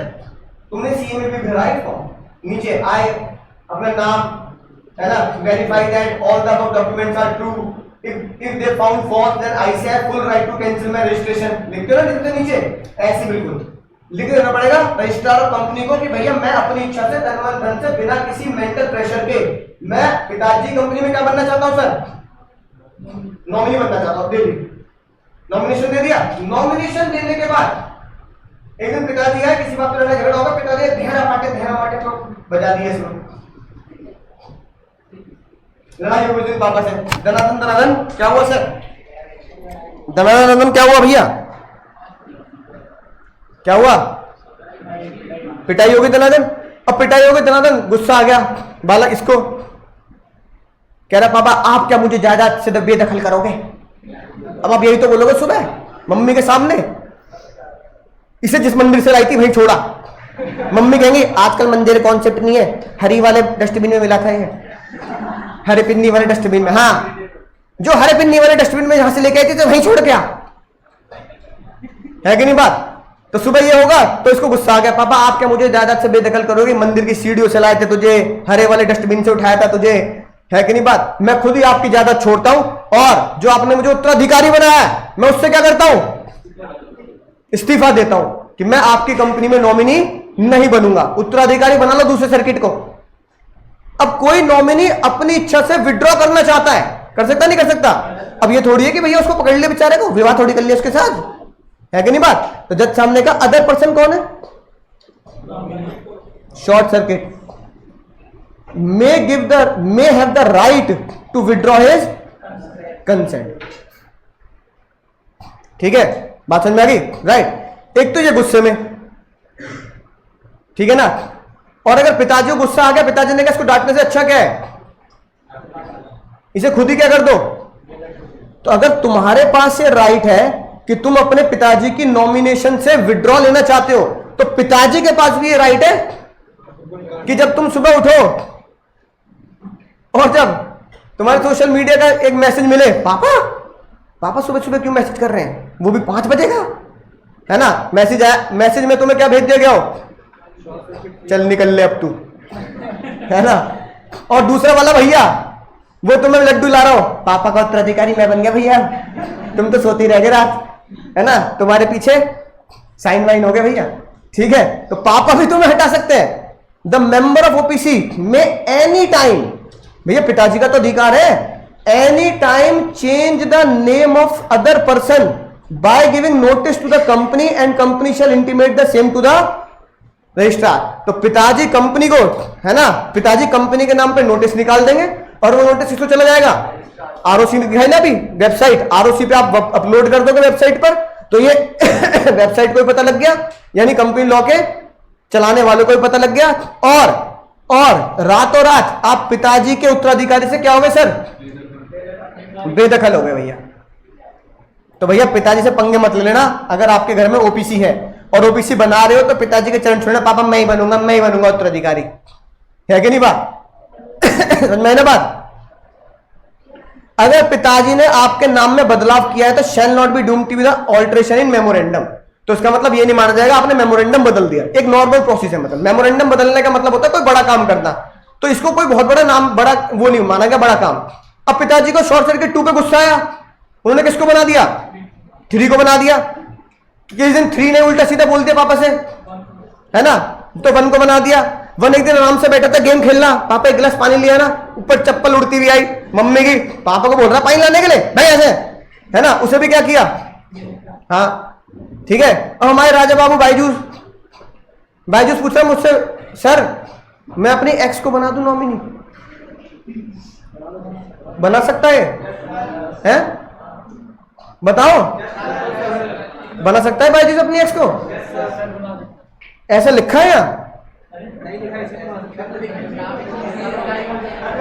तुमने सीए में भी भरा है फॉर्म, नीचे आए अपना नाम है ना, verify that all the documents are true, if they found false then I say have full right to cancel my registration, लिखते हो ना, लिखते नीचे ऐसे बिल्कुल लिख देना पड़ेगा रजिस्ट्रार और कंपनी को कि भैया मैं अपनी इच्छा से धन से बिना किसी मेंटल प्रेशर के मैं पिताजी कंपनी में क्या बनना चाहता हूं सर, नॉमिनी बनना चाहता हूं, दे दी नॉमिनेशन दे दिया। नॉमिनेशन देने के बाद एक दिन पिताजी आए, किसी बात पर झगड़ा होगा, पिताजी धेरा माटे तो बजा दिए इसमें, लड़ाई हो गई पापा से, दनादन क्या हुआ सर, दनादन क्या हुआ भैया, क्या हुआ, पिटाई हो गई दनादन। अब पिटाई हो गई दनादन, गुस्सा आ गया बालक इसको, कह रहा पापा आप क्या मुझे जायदाद से बेदखल करोगे। अब आप यही तो बोलोगे सुबह मम्मी के सामने, इसे जिस मंदिर से लाई थी वहीं छोड़ा, मम्मी कहेंगी आजकल मंदिर कॉन्सेप्ट नहीं है, हरी वाले डस्टबिन में मिला था ये, हरे पिन्नी वाले डस्टबिन में, हाँ जो हरे पिन्नी वाले डस्टबिन में यहां से लेके आई थी तो वहीं छोड़ गया, है कि नहीं बात। तो सुबह ये होगा तो इसको गुस्सा आ गया, पापा आप क्या मुझे जायदाद से बेदखल करोगे, मंदिर की सीढ़ियों से लाए थे तुझे, हरे वाले डस्टबिन से उठाया था तुझे, है कि नहीं बात, मैं खुद ही आपकी जायदाद छोड़ता हूं, और जो आपने मुझे उत्तराधिकारी बनाया है मैं उससे क्या करता हूं, इस्तीफा देता हूं कि मैं आपकी कंपनी में नॉमिनी नहीं बनूंगा, उत्तराधिकारी बना लो दूसरे सर्किट को। अब कोई नॉमिनी अपनी इच्छा से विड्रॉ करना चाहता है, कर सकता नहीं कर सकता। अब ये थोड़ी है कि भैया उसको पकड़ ले बेचारे को, विवाह थोड़ी कर लिया उसके साथ, है कि नहीं बात। तो जज सामने का अदर पर्सन कौन है, short circuit, may have the right to withdraw his consent। ठीक है, बात समझ में आ गई, राइट। एक तो ये गुस्से में, ठीक है ना, और अगर पिताजी को गुस्सा आ गया, पिताजी ने कहा इसको डांटने से अच्छा क्या है, इसे खुद ही क्या कर दो। तो अगर तुम्हारे पास ये राइट है कि तुम अपने पिताजी की नॉमिनेशन से विड्रॉ लेना चाहते हो, तो पिताजी के पास भी ये राइट है कि जब तुम सुबह उठो और जब तुम्हारे सोशल मीडिया का एक मैसेज मिले, पापा सुबह सुबह क्यों मैसेज कर रहे हैं, वो भी 5 बजे का, है ना, मैसेज आया, मैसेज में तुम्हें क्या भेज दिया गया हो, चल निकल ले अब तू, है ना। और दूसरा वाला भैया वो तुम्हें लड्डू ला रहा हो, पापा का उत्तराधिकारी मैं बन गया भैया, तुम तो सोती रह गए रात, है ना, तुम्हारे पीछे साइन वाइन हो गया भैया, ठीक है। तो पापा भी तुम्हें हटा सकते हैं। द मेंबर ऑफ ओपीसी में एनी टाइम, भैया पिताजी का तो अधिकार है, any time change the name of other person by giving notice to the company and company shall intimate the same to the registrar. तो पिताजी कंपनी को, है ना, पिताजी कंपनी के नाम पे नोटिस निकाल देंगे और वो नोटिस किसको चला जाएगा, आरओसी है ना, अभी वेबसाइट आरओसी पे आप अपलोड कर दोगे वेबसाइट पर, तो ये वेबसाइट को भी पता लग गया, यानी कंपनी लॉ के चलाने वालों को भी पता लग गया, और रातों रात आप पिताजी के उत्तराधिकारी से क्या हो गए सर, बेदखल हो गए भैया। तो भैया पिताजी से पंगे मत ले लेना, अगर आपके घर में ओपीसी है और ओपीसी बना रहे हो तो पिताजी के चरण छोड़ना, पापा मैं ही बनूंगा उत्तराधिकारी, है कि नहीं बात, समझ में ना बात। अगर पिताजी ने आपके नाम में बदलाव किया है तो shall not be deemed to be the alteration in memorandum, तो इसका मतलब ये नहीं माना जाएगा आपने मेमोरेंडम बदल दिया, एक नॉर्मल प्रोसेस है, मतलब मेमोरेंडम बदलने का मतलब होता है कोई बड़ा काम करना, तो इसको कोई बहुत बड़ा नाम, बड़ा वो नहीं माना गया, बड़ा काम। अब पिताजी को शॉर्ट सर्किट 2 पे गुस्सा आया, उन्होंने किसको बना दिया, 3 को बना दिया, किसी दिन 3 ने उल्टा सीधा बोल दिया पापा से, है ना, तो 1 को बना दिया। 1 एक दिन आराम से बैठा था गेम खेलना, पापा एक गिलास पानी लिया ना, ऊपर चप्पल उड़ती हुई आई मम्मी की, पापा को बोल रहा पानी लाने के लिए भाई ऐसे, है ना, उसे भी क्या किया, हाँ ठीक है। अब हमारे राजा बाबू बायजूस पूछ रहा मुझसे, सर मैं अपनी एक्स को बना दूं नॉमिनी, बना सकता है? बताओ, बना सकता है बायजूस अपनी एक्स को? ऐसा लिखा है यहाँ?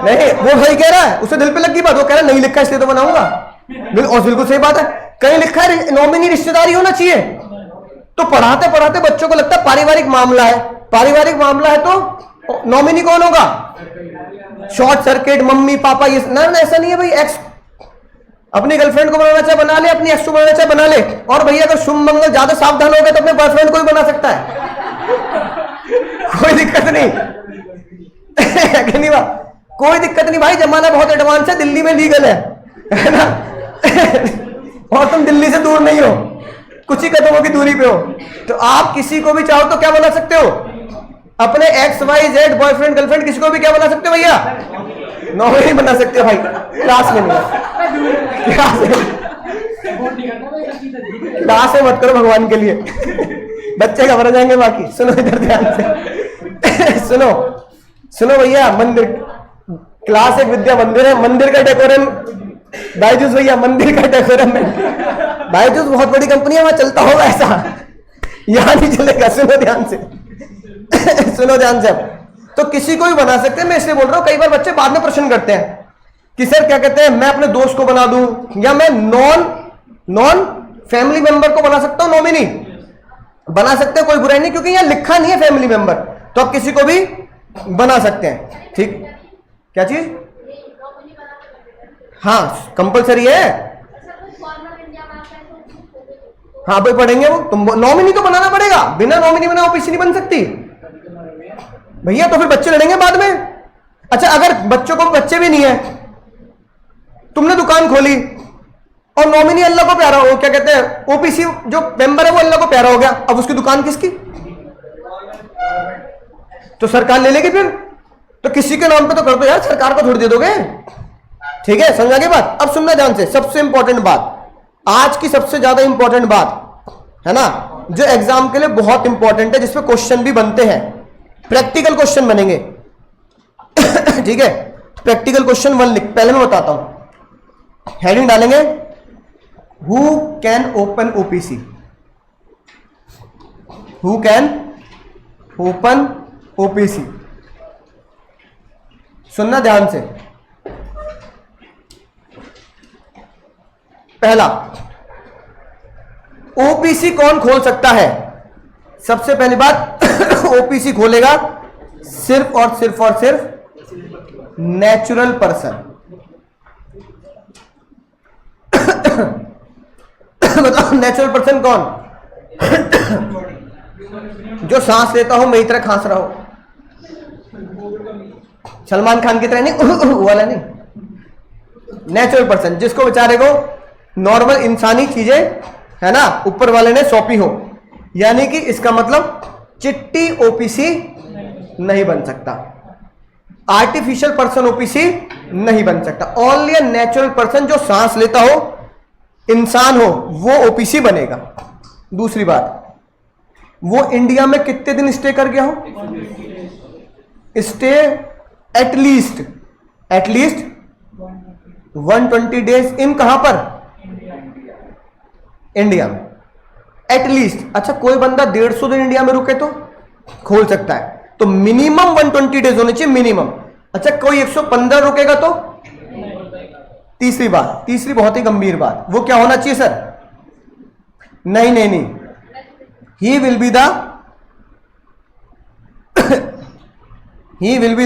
नहीं, वो भाई कह रहा है, उसे दिल पे लगी बात, वो कह रहा है नहीं लिखा इसलिए तो बनाऊंगा। और बिल्कुल सही बात है, कहीं लिखा है नॉमिनी रिश्तेदारी होना चाहिए। तो पढ़ाते पढ़ाते बच्चों को लगता है पारिवारिक मामला है, पारिवारिक मामला है तो नॉमिनी कौन होगा? शॉर्ट सर्किट, मम्मी पापा, ये ना, ऐसा नहीं है भाई। एक्स अपनी गर्लफ्रेंड को बनाना चाहे बना ले, अपनी एक्स को बनाना चाहे बना ले। और भैया अगर शुभ मंगल ज्यादा सावधान हो गए तो अपने बॉयफ्रेंड को भी बना सकता है, कोई दिक्कत नहीं कि नहीं बात, कोई दिक्कत नहीं भाई, जमाना बहुत एडवांस है, दिल्ली में लीगल है ना और तुम दिल्ली से दूर नहीं हो, कुछ ही कदमों की दूरी पे हो। तो आप किसी को भी चाहो तो क्या बना सकते हो? अपने XYZ बॉयफ्रेंड गर्लफ्रेंड किसी को भी क्या बना सकते हो भैया? नॉमिनी बना सकते हो भाई, क्लास में नहीं, क्लास में मत करो भगवान के लिए, बच्चे घबरा जाएंगे। बाकी सुनो इधर ध्यान से सुनो सुनो भैया, मंदिर क्लास एक विद्या मंदिर है, मंदिर का डेकोरम बायजूस भैया, मंदिर का डेकोरम है बायजूस, बहुत बड़ी कंपनी है, वहां चलता होगा ऐसा, यहां नहीं चलेगा। सुनो ध्यान से सुनो ध्यान से। तो किसी को भी बना सकते हैं, मैं इसलिए बोल रहा हूं, कई बार बच्चे बाद में प्रश्न करते हैं कि सर क्या कहते हैं, मैं अपने दोस्त को बना दूं या मैं नॉन फैमिली मेंबर को बना सकता हूं नॉमिनी? बना सकते हैं, कोई बुराई नहीं, क्योंकि यहां लिखा नहीं है फैमिली मेंबर, तो आप किसी को भी बना सकते हैं। ठीक, क्या चीज? हाँ कंपलसरी है, हाँ भाई पढ़ेंगे वो, तुम नॉमिनी तो बनाना पड़ेगा, बिना नॉमिनी बना ओपीसी नहीं बन सकती भैया, तो फिर बच्चे लड़ेंगे बाद में। अच्छा अगर बच्चों को बच्चे भी नहीं है, तुमने दुकान खोली और नॉमिनी अल्लाह को प्यारा हो, क्या कहते हैं ओपीसी जो मेंबर है वो अल्लाह को प्यारा हो गया, अब उसकी दुकान किसकी? तो सरकार ले लेगी फिर, तो किसी के नाम पे तो कर दो यार, सरकार को थोड़ी दे दोगे। ठीक है, समझा के बात? अब सुनना ध्यान से, सबसे इंपॉर्टेंट बात, आज की सबसे ज्यादा इंपॉर्टेंट बात है ना, जो एग्जाम के लिए बहुत इंपॉर्टेंट है, जिसपे क्वेश्चन भी बनते हैं, प्रैक्टिकल क्वेश्चन बनेंगे ठीक है, प्रैक्टिकल क्वेश्चन 1 लिख, पहले मैं बताता हूं, हेडिंग डालेंगे who can open OPC, who can open OPC. सुनना ध्यान से, पहला ओपीसी कौन खोल सकता है? सबसे पहली बात ओपीसी खोलेगा सिर्फ और सिर्फ नेचुरल पर्सन बताओ नेचुरल पर्सन कौन? जो सांस लेता हो मेरी तरह खांस रहा हो, सलमान खान की तरह नहीं वाला नहीं, नेचुरल पर्सन, जिसको बेचारे को नॉर्मल इंसानी चीजें है ना ऊपर वाले ने सौंपी हो, यानी कि इसका मतलब चिट्टी ओपीसी नहीं बन सकता, आर्टिफिशियल पर्सन ओपीसी नहीं बन सकता, ओनली अ नेचुरल पर्सन जो सांस लेता हो, इंसान हो, वो ओपीसी बनेगा। दूसरी बात, वो इंडिया में कितने दिन स्टे कर गया हो? स्टे एटलीस्ट 120 डेज इन कहां पर? इंडिया में एटलीस्ट। अच्छा कोई बंदा 150 दिन इंडिया में रुके तो खोल सकता है, तो मिनिमम 120 डेज होने चाहिए, मिनिमम। अच्छा कोई 115 रुकेगा तो? तीसरी बात, तीसरी बहुत ही गंभीर बात, वो क्या होना चाहिए सर? नहीं, he will be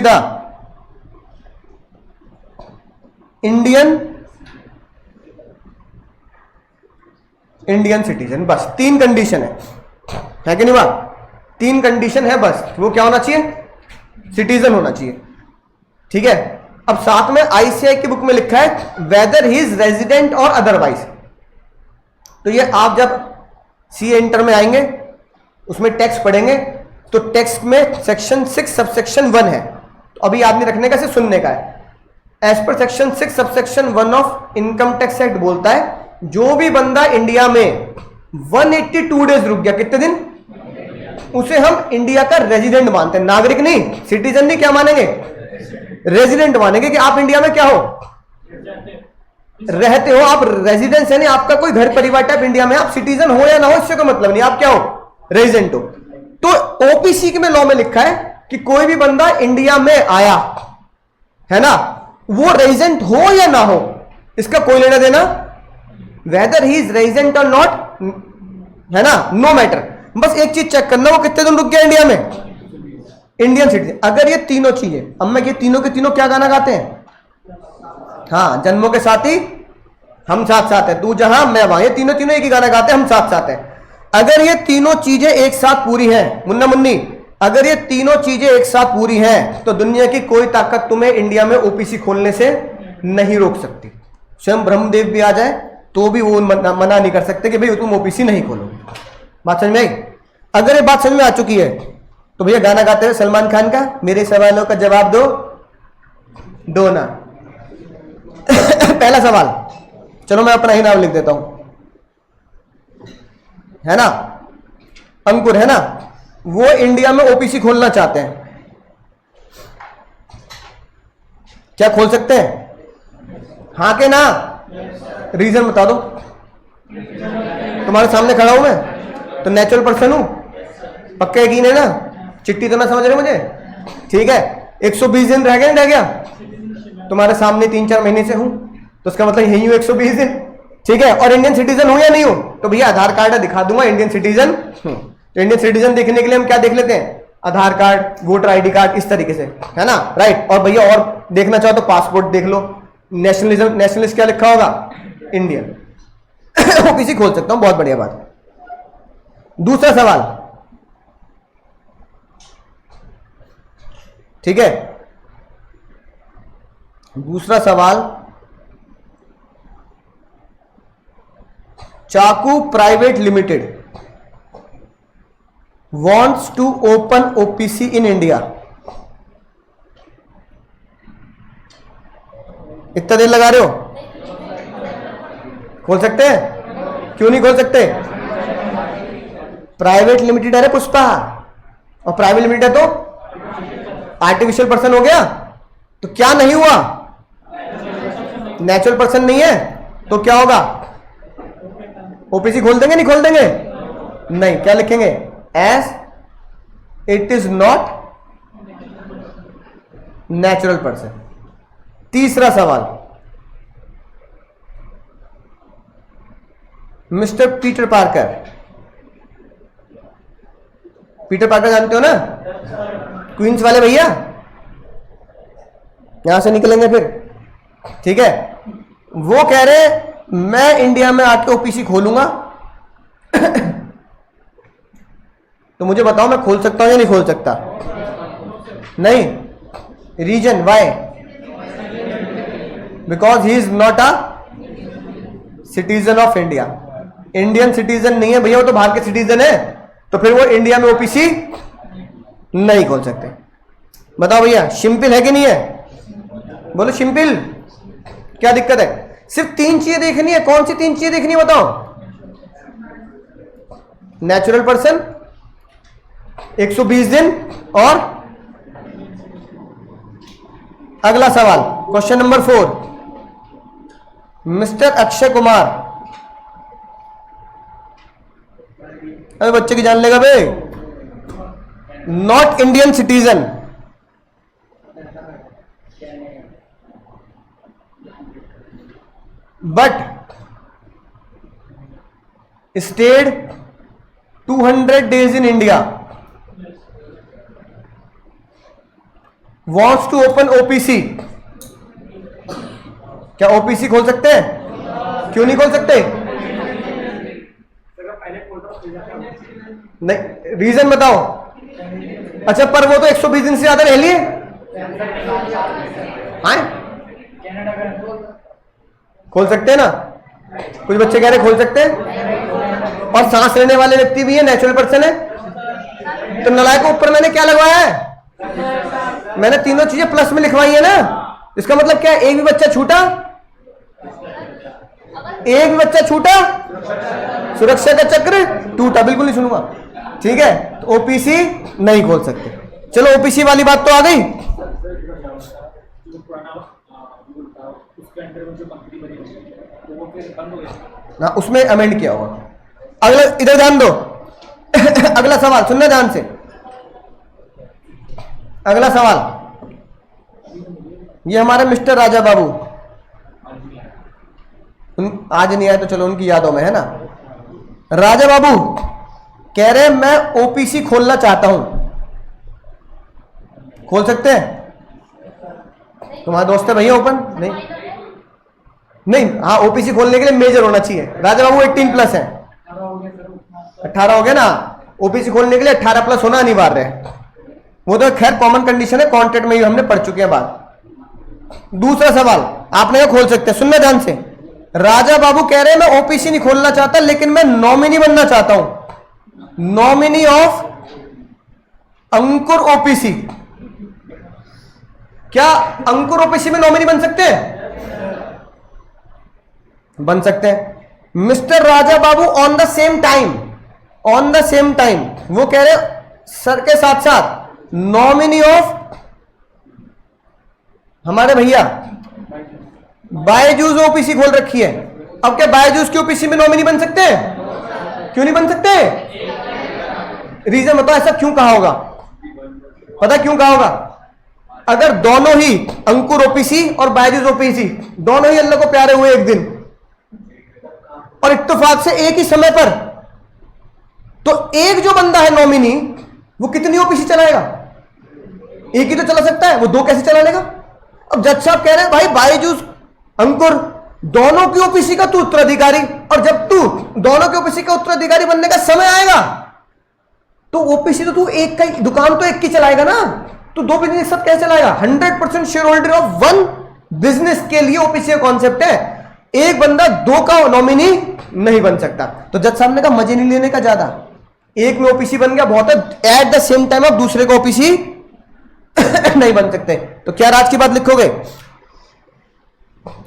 the Indian citizen. बस 3 कंडीशन है कि नहीं बात? 3 कंडीशन है बस, वो क्या होना चाहिए? सिटीजन होना चाहिए। ठीक है, अब साथ में आईसीआई की बुक में लिखा है वेदर ही इज रेजिडेंट और अदरवाइज। तो ये आप जब सीए इंटर में आएंगे उसमें टेक्स्ट पढ़ेंगे, तो टेक्स्ट में सेक्शन 6 सबसेक्शन 1 है, तो अभी याद नहीं रखने का, सिर्फ सुनने का है। As per section 6 subsection 1 of income tax act बोलता है जो भी बंदा इंडिया में 182 डेज रुक गया, कितने दिन, उसे हम इंडिया का रेजिडेंट मानते हैं, नागरिक नहीं, सिटीजन नहीं, क्या मानेंगे? रेजिडेंट मानेंगे कि आप इंडिया में क्या हो, रहते हो, आप रेजिडेंस है नहीं, आपका कोई घर परिवार टाइप इंडिया में, आप सिटीजन हो या ना हो इससे कोई मतलब नहीं, आप क्या हो, रेजिडेंट हो। तो ओपीसी के में लॉ में लिखा है कि कोई भी बंदा इंडिया में आया है ना, वो रेजिडेंट हो या ना हो इसका कोई लेना देना वेदर ही इज रेजिडेंट और नॉट, है ना, नो मैटर। बस एक चीज चेक करना, वो कितने दिन रुक गया इंडिया में, इंडियन सिटीजन। अगर ये तीनों चीजें, अब मैं ये तीनों के तीनों क्या गाना गाते हैं, हाँ, जन्मों के साथ ही हम साथ साथ है, तू जहां मैं वहां, ये तीनों तीनों एक ही गाना गाते हैं, हम साथ साथ हैं। अगर ये तीनों चीजें एक साथ पूरी हैं, मुन्ना मुन्नी, अगर ये तीनों चीजें एक साथ पूरी हैं, तो दुनिया की कोई ताकत तुम्हें इंडिया में ओपीसी खोलने से नहीं रोक सकती। स्वयं ब्रह्मदेव भी आ जाए तो भी वो मना नहीं कर सकते कि भाई तुम ओपीसी नहीं खोलोगे। बात समझ में आई? अगर ये बात समझ में आ चुकी है तो भैया गाना गाते हुए सलमान खान का मेरे सवालों का जवाब दो ना। पहला सवाल, चलो मैं अपना ही नाम लिख देता हूं, है ना, अंकुर, है ना, वो इंडिया में ओपीसी खोलना चाहते हैं, क्या खोल सकते हैं? हाँ के ना? रीजन बता दो। तुम्हारे सामने खड़ा हूं मैं तो नेचुरल पर्सन हूं, पक्का यकीन है ना? चिट्ठी तो ना समझ रहे मुझे, ठीक है? 120 दिन रह गया तुम्हारे सामने 3-4 महीने से हूं, तो उसका मतलब यही हूं 120 दिन, ठीक है? और इंडियन सिटीजन हूं या नहीं हूं? तो भैया आधार कार्ड दिखा दूंगा इंडियन सिटीजन। तो इंडियन सिटीजन देखने के लिए हम क्या देख लेते हैं? आधार कार्ड, वोटर आईडी कार्ड, इस तरीके से, है ना, राइट? और भैया और देखना चाहो तो पासपोर्ट देख लो, नेशनलिज्म, नेशनलिस्ट क्या लिखा होगा? इंडियन। ओपीसी खोल सकता हूं, बहुत बढ़िया बात। दूसरा सवाल, ठीक है, दूसरा सवाल, चाकू private limited wants to open OPC in India। इतना देर लगा रहे हो? खोल सकते हैं? क्यों नहीं खोल सकते? प्राइवेट लिमिटेड है रे पुष्पा, और प्राइवेट लिमिटेड है तो आर्टिफिशियल पर्सन हो गया, तो क्या नहीं हुआ? नेचुरल पर्सन नहीं है तो क्या होगा? ओपीसी खोल देंगे, नहीं खोल देंगे? नहीं, क्या लिखेंगे? As it is not natural person. तीसरा सवाल, mister Peter Parker, Peter Parker जानते हो ना, क्वींस वाले भैया, यहां से निकलेंगे फिर, ठीक है? वो कह रहे मैं इंडिया में आके ओपीसी खोलूंगा। तो मुझे बताओ मैं खोल सकता हूं या नहीं खोल सकता? नहीं। Reason why? Because he is not a citizen of India. Indian citizen नहीं है भैया, वो तो बाहर के सिटीजन है, तो फिर वो इंडिया में ओपीसी नहीं खोल सकते। बताओ भैया, सिंपल है कि नहीं है? बोलो सिंपल, क्या दिक्कत है? सिर्फ 3 चीजें देखनी है। कौन सी 3 चीजें देखनी है बताओ? नेचुरल पर्सन, 120 दिन, और अगला सवाल, question number 4, mister Akshay Kumar, अरे बच्चे की जान लेगा बे, not Indian citizen, but stayed 200 days in India, wants to open OPC। क्या OPC खोल सकते हैं? क्यों नहीं खोल सकते? नहीं, रीजन बताओ। अच्छा, पर वो तो 120 दिन से ज्यादा रह लिए। हाँ, खोल सकते हैं ना? कुछ बच्चे कह रहे खोल सकते हैं, और सांस लेने वाले व्यक्ति भी है, नेचुरल पर्सन है। तो नलायक को ऊपर मैंने क्या लगवाया है? मैंने तीनों चीजें प्लस में लिखवाई है ना। इसका मतलब क्या है? एक भी बच्चा छूटा, एक भी बच्चा छूटा, सुरक्षा का चक्र टूटा। बिल्कुल नहीं सुनूंगा, ठीक है? तो ओपीसी नहीं खोल सकते। चलो, ओपीसी वाली बात तो आ गई। ना, उसमें अमेंड किया होगा। अगला इधर ध्यान दो। अगला सवाल सुनना ध्यान से। अगला सवाल, ये हमारे मिस्टर राजा बाबू, आज नहीं आए तो चलो उनकी यादों में, है ना। राजा बाबू कह रहे मैं ओपीसी खोलना चाहता हूं, खोल सकते हैं? तुम्हारे दोस्त है भैया ओपन? नहीं नहीं, हाँ ओपीसी खोलने के लिए मेजर होना चाहिए। राजा बाबू 18+ है, 18 हो गया ना। ओपीसी खोलने के लिए 18+ होना अनिवार्य है, वो तो खैर कॉमन कंडीशन है, कॉन्ट्रैक्ट में भी हमने पढ़ चुके हैं बात। दूसरा सवाल आपने क्या खोल सकते हैं, सुनना ध्यान से। राजा बाबू कह रहे हैं मैं ओपीसी नहीं खोलना चाहता लेकिन मैं नॉमिनी बनना चाहता हूं, नॉमिनी ऑफ अंकुर ओपीसी। क्या अंकुर ओपीसी में नॉमिनी बन सकते हैं? बन सकते हैं। Mister Raja Babu on the same time, on the same time वो कह रहे सर के साथ साथ नॉमिनी ऑफ हमारे भैया बायजूस ओपीसी खोल रखी है। अब क्या बायजूस की ओपीसी में नॉमिनी बन सकते हैं? क्यों नहीं बन सकते? रीजन बताओ, ऐसा क्यों कहा होगा? पता क्यों कहा होगा? अगर दोनों ही अंकुर ओपीसी और बायजूस ओपीसी दोनों ही अल्लाह को प्यारे हुए एक दिन और इत्तेफाक से एक ही समय पर, तो एक जो बंदा है नॉमिनी वो कितनी ओपीसी चलाएगा? एक ही तो चला सकता है, वो दो कैसे चला लेगा? अब जज साहब कह रहे हैं भाई बायजूस अंकुर दोनों की ओपीसी का तू उत्तराधिकारी, और जब तू दोनों की ओपीसी का उत्तराधिकारी बनने का समय आएगा तो ओपीसी तो तू एक का दुकान तो एक की चलाएगा ना, तो दो बिजनेस एक साथ कैसे चलाएगा? 100% share holder of one business के लिए ओपीसी का कॉन्सेप्ट है, एक बंदा दो का नॉमिनी नहीं बन सकता। तो जज साहब ने कहा मजे नहीं लेने का ज्यादा, एक में ओपीसी बन गया बहुत है, एट द सेम टाइम आप दूसरे को ओपीसी नहीं बन सकते। तो क्या राज की बात लिखोगे?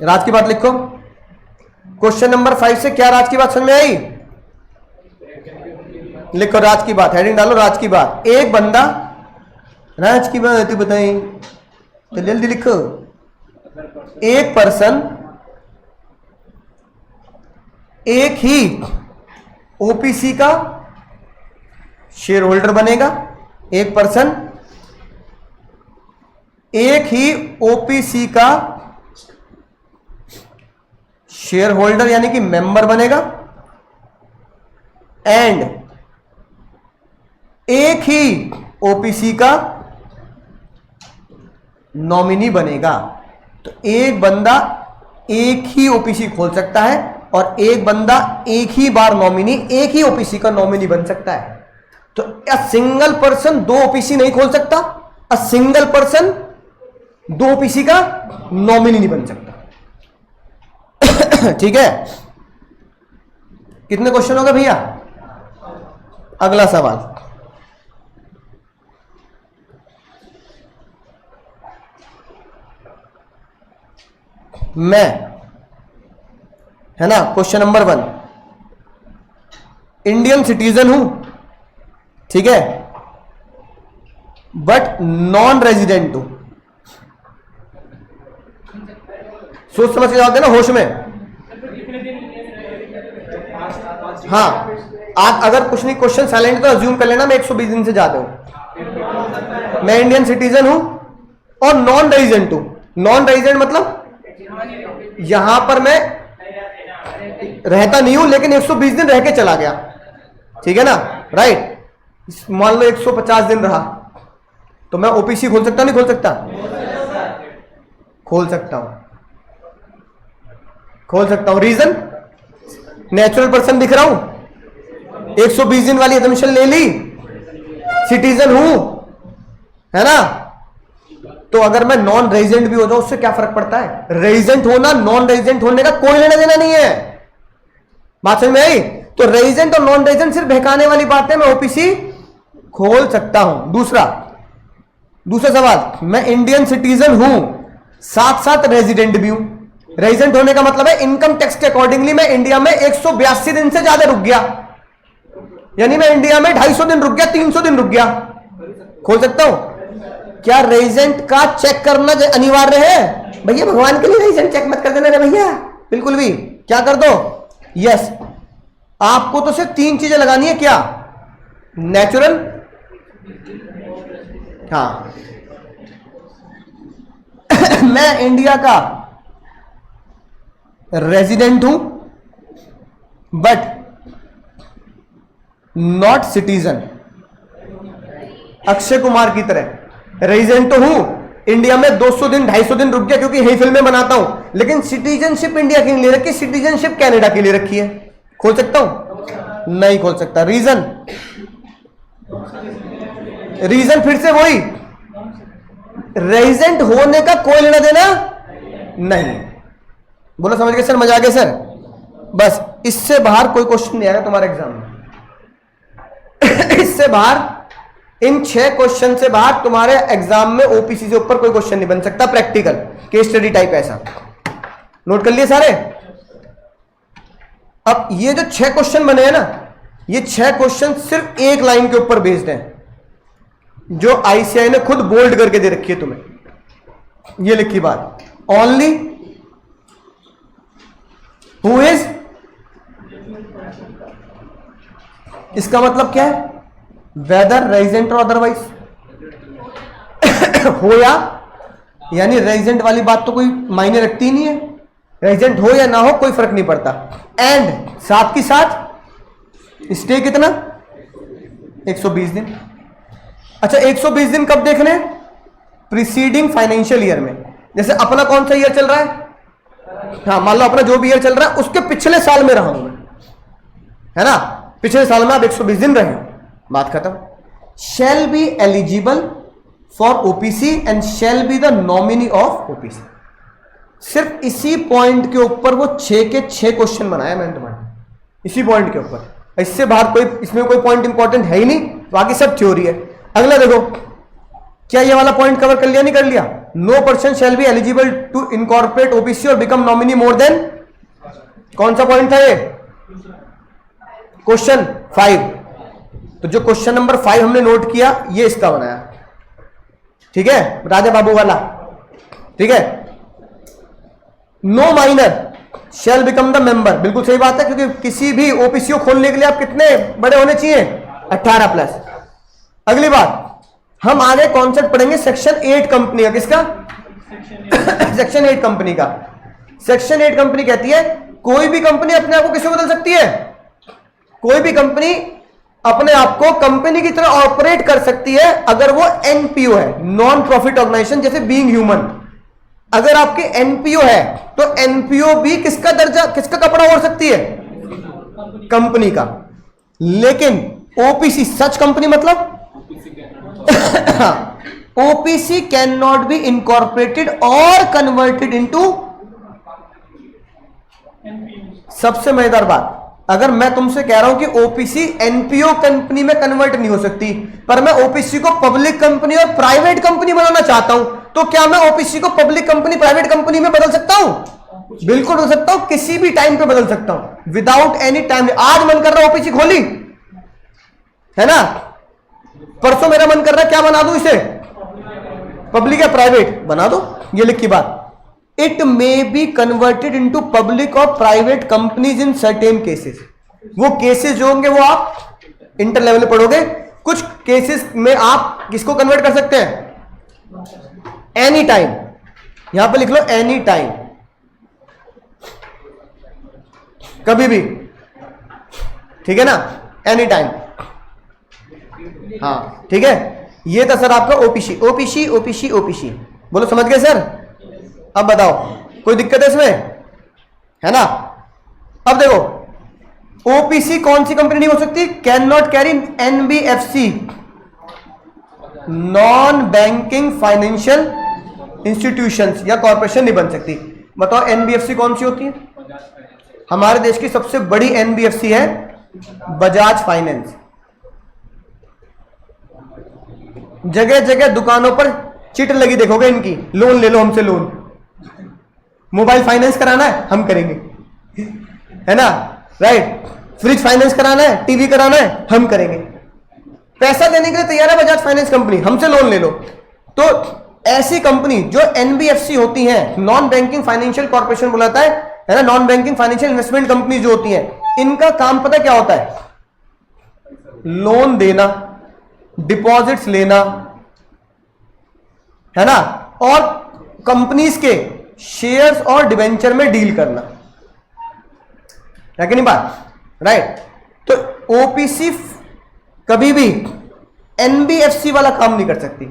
राज की बात लिखो। क्वेश्चन नंबर 5 से क्या राज की बात समझ में आई? लिखो राज की बात, हेडिंग डालो राज की बात। एक बंदा राज की बात बताएं तो जल्दी लिखो। एक पर्सन एक ही ओपीसी का शेयर होल्डर बनेगा, एक पर्सन एक ही ओपीसी का शेयर होल्डर यानी कि मेंबर बनेगा, एंड एक ही ओपीसी का नॉमिनी बनेगा। तो एक बंदा एक ही ओपीसी खोल सकता है और एक बंदा एक ही बार नॉमिनी एक ही ओपीसी का नॉमिनी बन सकता है। तो अ सिंगल पर्सन दो ओपीसी नहीं खोल सकता, अ सिंगल पर्सन दो ओपीसी का नॉमिनी नहीं बन सकता। ठीक है, कितने क्वेश्चन हो गए भैया? अगला सवाल, मैं, है ना, क्वेश्चन नंबर 1, इंडियन सिटीजन हूं, ठीक है, बट नॉन रेजिडेंट हूं। सोच समझ के जवाब देना, होश में। हाँ, आप अगर कुछ नहीं क्वेश्चन साइलेंट तो अज्यूम कर लेना मैं 120 दिन से ज्यादा हूं। मैं इंडियन सिटीजन हूं और नॉन रेजिडेंट हूं। नॉन रेजिडेंट मतलब यहां पर मैं रहता नहीं हूं लेकिन 120 दिन रह के चला गया, ठीक है ना, राइट। मान लो 150 दिन रहा तो मैं ओपीसी खोल सकता नहीं खोल सकता? खोल सकता हूं, खोल सकता हूं। रीजन, नेचुरल पर्सन दिख रहा हूं, 120 दिन वाली एजम्पशन ले ली, सिटीजन हूं, है ना। तो अगर मैं नॉन रेजिडेंट भी हो जाऊं उससे क्या फर्क पड़ता है? रेजिडेंट होना नॉन रेजिडेंट होने का कोई लेना देना नहीं है। बात समझ में आई? तो रेजिडेंट और नॉन रेजिडेंट सिर्फ बहकाने वाली बात है, मैं ओपीसी खोल सकता हूं। दूसरा सवाल, मैं इंडियन सिटीजन हूं साथ साथ रेजिडेंट भी हूं। रेजिडेंट होने का मतलब है इनकम टैक्स के अकॉर्डिंगली मैं इंडिया में 182 दिन से ज्यादा रुक गया, यानी मैं इंडिया में 250 दिन रुक गया, 300 दिन रुक गया, खोल सकता हूं। क्या रेजिडेंट का चेक करना अनिवार्य है? भैया भगवान के लिए रेजिडेंट चेक मत कर देना रे भैया, बिल्कुल भी। क्या कर दो? यस, आपको तो सिर्फ 3 चीजें लगानी है। क्या? नेचुरल, हाँ मैं इंडिया का रेजिडेंट हूं but not citizen. Akshay Kumar की तरह रेजिडेंट तो हूं, इंडिया में 200 दिन 250 दिन रुक गया क्योंकि यही फिल्में बनाता हूं, लेकिन सिटीजनशिप इंडिया की नहीं ले रखी, सिटीजनशिप कनाडा की ले रखी है। खोल सकता हूं? नहीं खोल सकता। रीजन फिर से वही, रेजिडेंट होने का कोई लेना देना नहीं। बोलो समझ गए सर? मजा आ गया सर? बस इससे बाहर कोई क्वेश्चन नहीं आएगा तुम्हारे एग्जाम में। इससे बाहर, इन 6 क्वेश्चन से बाहर तुम्हारे एग्जाम में ओपीसी से ऊपर कोई क्वेश्चन नहीं बन सकता। प्रैक्टिकल केस स्टडी टाइप ऐसा। नोट कर लिए सारे? अब ये जो 6 क्वेश्चन बने हैं ना, ये 6 क्वेश्चन सिर्फ एक लाइन के ऊपर बेस्ड हैं, जो आईसीआई ने खुद बोल्ड करके दे रखी है तुम्हें। ये लिखी बात, ओनली हु इज, इसका मतलब क्या है? वेदर रेजिडेंट और अदरवाइज हो यानी रेजिडेंट वाली बात तो कोई मायने रखती ही नहीं है, रेजिडेंट हो या ना हो कोई फर्क नहीं पड़ता। एंड साथ की साथ स्टे कितना? 120 दिन। अच्छा 120 दिन कब देखने? प्रीसीडिंग फाइनेंशियल ईयर में। जैसे अपना कौन सा ईयर चल रहा है? हाँ, मान लो अपना जो भी ईयर चल रहा है उसके पिछले साल में रहा हूं मैं, है ना? पिछले साल में आप 120 दिन रहे, बात खत्म। शैल be eligible for OPC and shall be the nominee of OPC. सिर्फ इसी पॉइंट के ऊपर वो 6 के 6 क्वेश्चन बनाया मैंने तुम्हारे, इसी पॉइंट के ऊपर। इससे बाहर कोई, इसमें कोई पॉइंट इंपॉर्टेंट है ही नहीं, बाकी सब थ्योरी है। अगला देखो, क्या ये वाला पॉइंट कवर कर लिया? नहीं कर लिया? No person shall be eligible to incorporate OPC और बिकम नॉमिनी मोर देन, कौन सा पॉइंट था ये? क्वेश्चन 5। तो जो क्वेश्चन नंबर 5 हमने नोट किया, ये इसका बनाया, ठीक है, राजा बाबू वाला, ठीक है। No minor shall become the member, बिल्कुल सही बात है, क्योंकि किसी भी ओपीसी को खोलने के लिए आप कितने बड़े होने चाहिए? 18+। अगली बात, हम आगे कॉन्सेप्ट पढ़ेंगे सेक्शन 8 कंपनी का। किसका? सेक्शन 8 कंपनी का। सेक्शन 8 कंपनी कहती है कोई भी कंपनी अपने आप को किससे बदल सकती है? कोई भी कंपनी अपने आप को कंपनी की तरह ऑपरेट कर सकती है अगर वो एनपीओ है, नॉन प्रॉफिट ऑर्गेनाइजेशन, जैसे बीइंग ह्यूमन। अगर आपकी एनपीओ है तो एनपीओ भी किसका दर्जा, किसका कपड़ा ओढ़ सकती है? कंपनी का। लेकिन ओपीसी, सच कंपनी मतलब OPC can not be incorporated और कन्वर्टेड इनटू। सबसे मजेदार बात, अगर मैं तुमसे कह रहा हूं कि ओपीसी एनपीओ कंपनी में कन्वर्ट नहीं हो सकती, पर मैं ओपीसी को पब्लिक कंपनी और प्राइवेट कंपनी बनाना चाहता हूं, तो क्या मैं ओपीसी को पब्लिक कंपनी प्राइवेट कंपनी में बदल सकता हूं? बिल्कुल बदल सकता हूं, किसी भी टाइम पे बदल सकता हूं, विदाउट एनी टाइम। आज मन कर रहा है ओपीसी खोली, है ना? परसों मेरा मन कर रहा है क्या बना दूं इसे? पब्लिक या प्राइवेट बना दो। ये लिखी बात, it may be converted into public और private companies in certain cases. वो केसेस जो होंगे वो आप इंटर लेवल में पढ़ोगे। कुछ केसेस में आप किसको कन्वर्ट कर सकते हैं? एनी टाइम, यहां पे लिख लो एनी टाइम, कभी भी, ठीक है ना? एनी टाइम, हाँ ठीक है। ये था सर आपका ओपीसी। ओपीसी ओपीसी ओपीसी, बोलो समझ गए सर? अब बताओ कोई दिक्कत है इसमें, है ना? अब देखो, ओपीसी कौन सी कंपनी नहीं हो सकती? Can not carry NBFC, non banking financial institutions या कॉर्पोरेशन नहीं बन सकती। बताओ एनबीएफसी कौन सी होती है? हमारे देश की सबसे बड़ी एनबीएफसी है बजाज फाइनेंस। जगह जगह दुकानों पर चिट लगी देखोगे इनकी, लोन ले लो हमसे लोन, मोबाइल फाइनेंस कराना है हम करेंगे, है ना? राइट। फ्रिज फाइनेंस कराना है, टीवी कराना है हम करेंगे। पैसा देने के लिए तैयार है बजाज फाइनेंस कंपनी, हमसे लोन ले लो। तो ऐसी कंपनी जो एनबीएफसी होती हैं, नॉन बैंकिंग फाइनेंशियल कॉर्पोरेशन बुलाता है ना, non banking financial investment company जो होती हैं, इनका काम पता क्या होता है? लोन देना, डिपॉजिट्स लेना, है ना, और कंपनीज के शेयर्स और डिवेंचर में डील करना। है कि नहीं बात, राइट। तो ओपीसी कभी भी एनबीएफसी वाला काम नहीं कर सकती,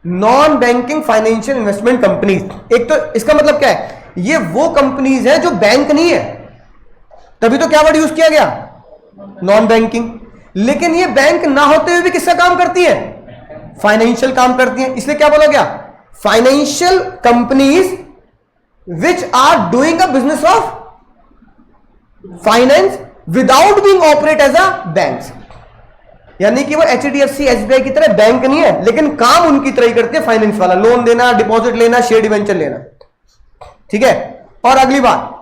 non banking financial investment companies. एक तो इसका मतलब क्या है, ये वो कंपनीज है जो बैंक नहीं है, तभी तो क्या वर्ड यूज किया गया, नॉन बैंकिंग। लेकिन ये बैंक ना होते हुए भी किसका काम करती है, फाइनेंशियल काम करती है, इसलिए क्या बोला गया, financial companies which are doing a business of finance without being operate as a bank. यानी कि वो एचडीएफसी एसबीआई की तरह बैंक नहीं है, लेकिन काम उनकी तरह ही करती है, फाइनेंस वाला, लोन देना, डिपॉजिट लेना, शेयर डिवेंचर लेना, ठीक है। और अगली बात,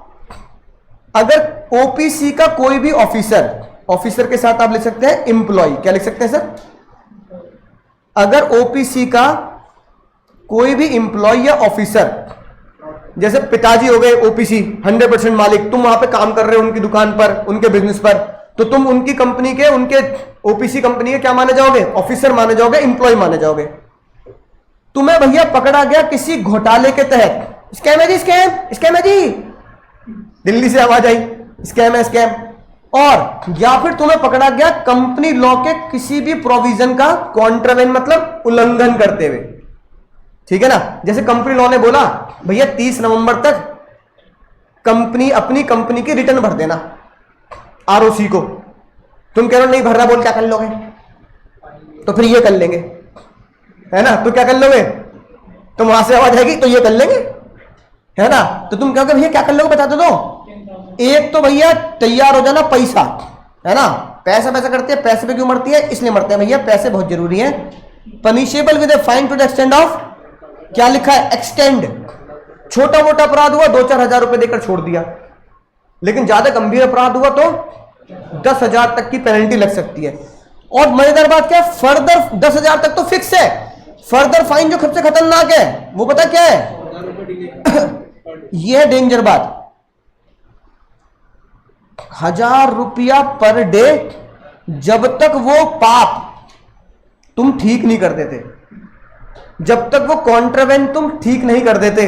अगर ओपीसी का कोई भी ऑफिसर, ऑफिसर के साथ आप लिख सकते हैं एम्प्लॉय, क्या लिख सकते हैं सर, अगर ओपीसी का कोई भी एम्प्लॉय या ऑफिसर, जैसे पिताजी हो गए ओपीसी 100% मालिक, तुम वहां पे काम कर रहे हो उनकी दुकान पर, उनके बिजनेस पर, तो तुम उनकी कंपनी के, उनके ओपीसी कंपनी के क्या माने जाओगे, ऑफिसर माने जाओगे, एम्प्लॉय माने जाओगे। तुम्हें भैया पकड़ा गया किसी घोटाले के तहत, स्कैम है जी, स्कैम है जी, दिल्ली से आवाज आई, स्कैम है स्कैम, और या फिर तुम्हें पकड़ा गया कंपनी लॉ के किसी भी प्रोविजन का कॉन्ट्रावेन मतलब उल्लंघन करते हुए, ठीक है ना। जैसे कंपनी लॉ ने बोला भैया 30 नवंबर तक कंपनी अपनी कंपनी की रिटर्न भर देना आरओसी को, तुम कह रहे हो नहीं भर रहा, बोल क्या कर लोगे, तो फिर ये कर लेंगे, है ना, तो क्या कर लोगे, तो वहां से आवाज आएगी तो ये कर लेंगे, है ना। तो तुम कहोगे भैया क्या कर लोगे बता दो, एक तो भैया तैयार हो जाना, पैसा, है ना, पैसा करते हैं, पैसे पे क्यों मरती है, इसलिए मरते हैं भैया, पैसे बहुत जरूरी है। Punishable with a fine to the extent of, क्या लिखा है, एक्सटेंड, छोटा मोटा अपराध हुआ 2-4 हजार रुपए देकर छोड़ दिया, लेकिन ज्यादा गंभीर अपराध हुआ तो 10,000 तक की पेनल्टी लग सकती है। और मजेदार बात क्या है, फर्दर 10,000 तक तो फिक्स है, फर्दर फाइन जो सबसे खतरनाक है वो पता क्या है यह है डेंजर बात, 1,000 रुपया पर डे, जब तक वो पाप तुम ठीक नहीं कर देते, जब तक वो कॉन्ट्रावेंट तुम ठीक नहीं कर देते।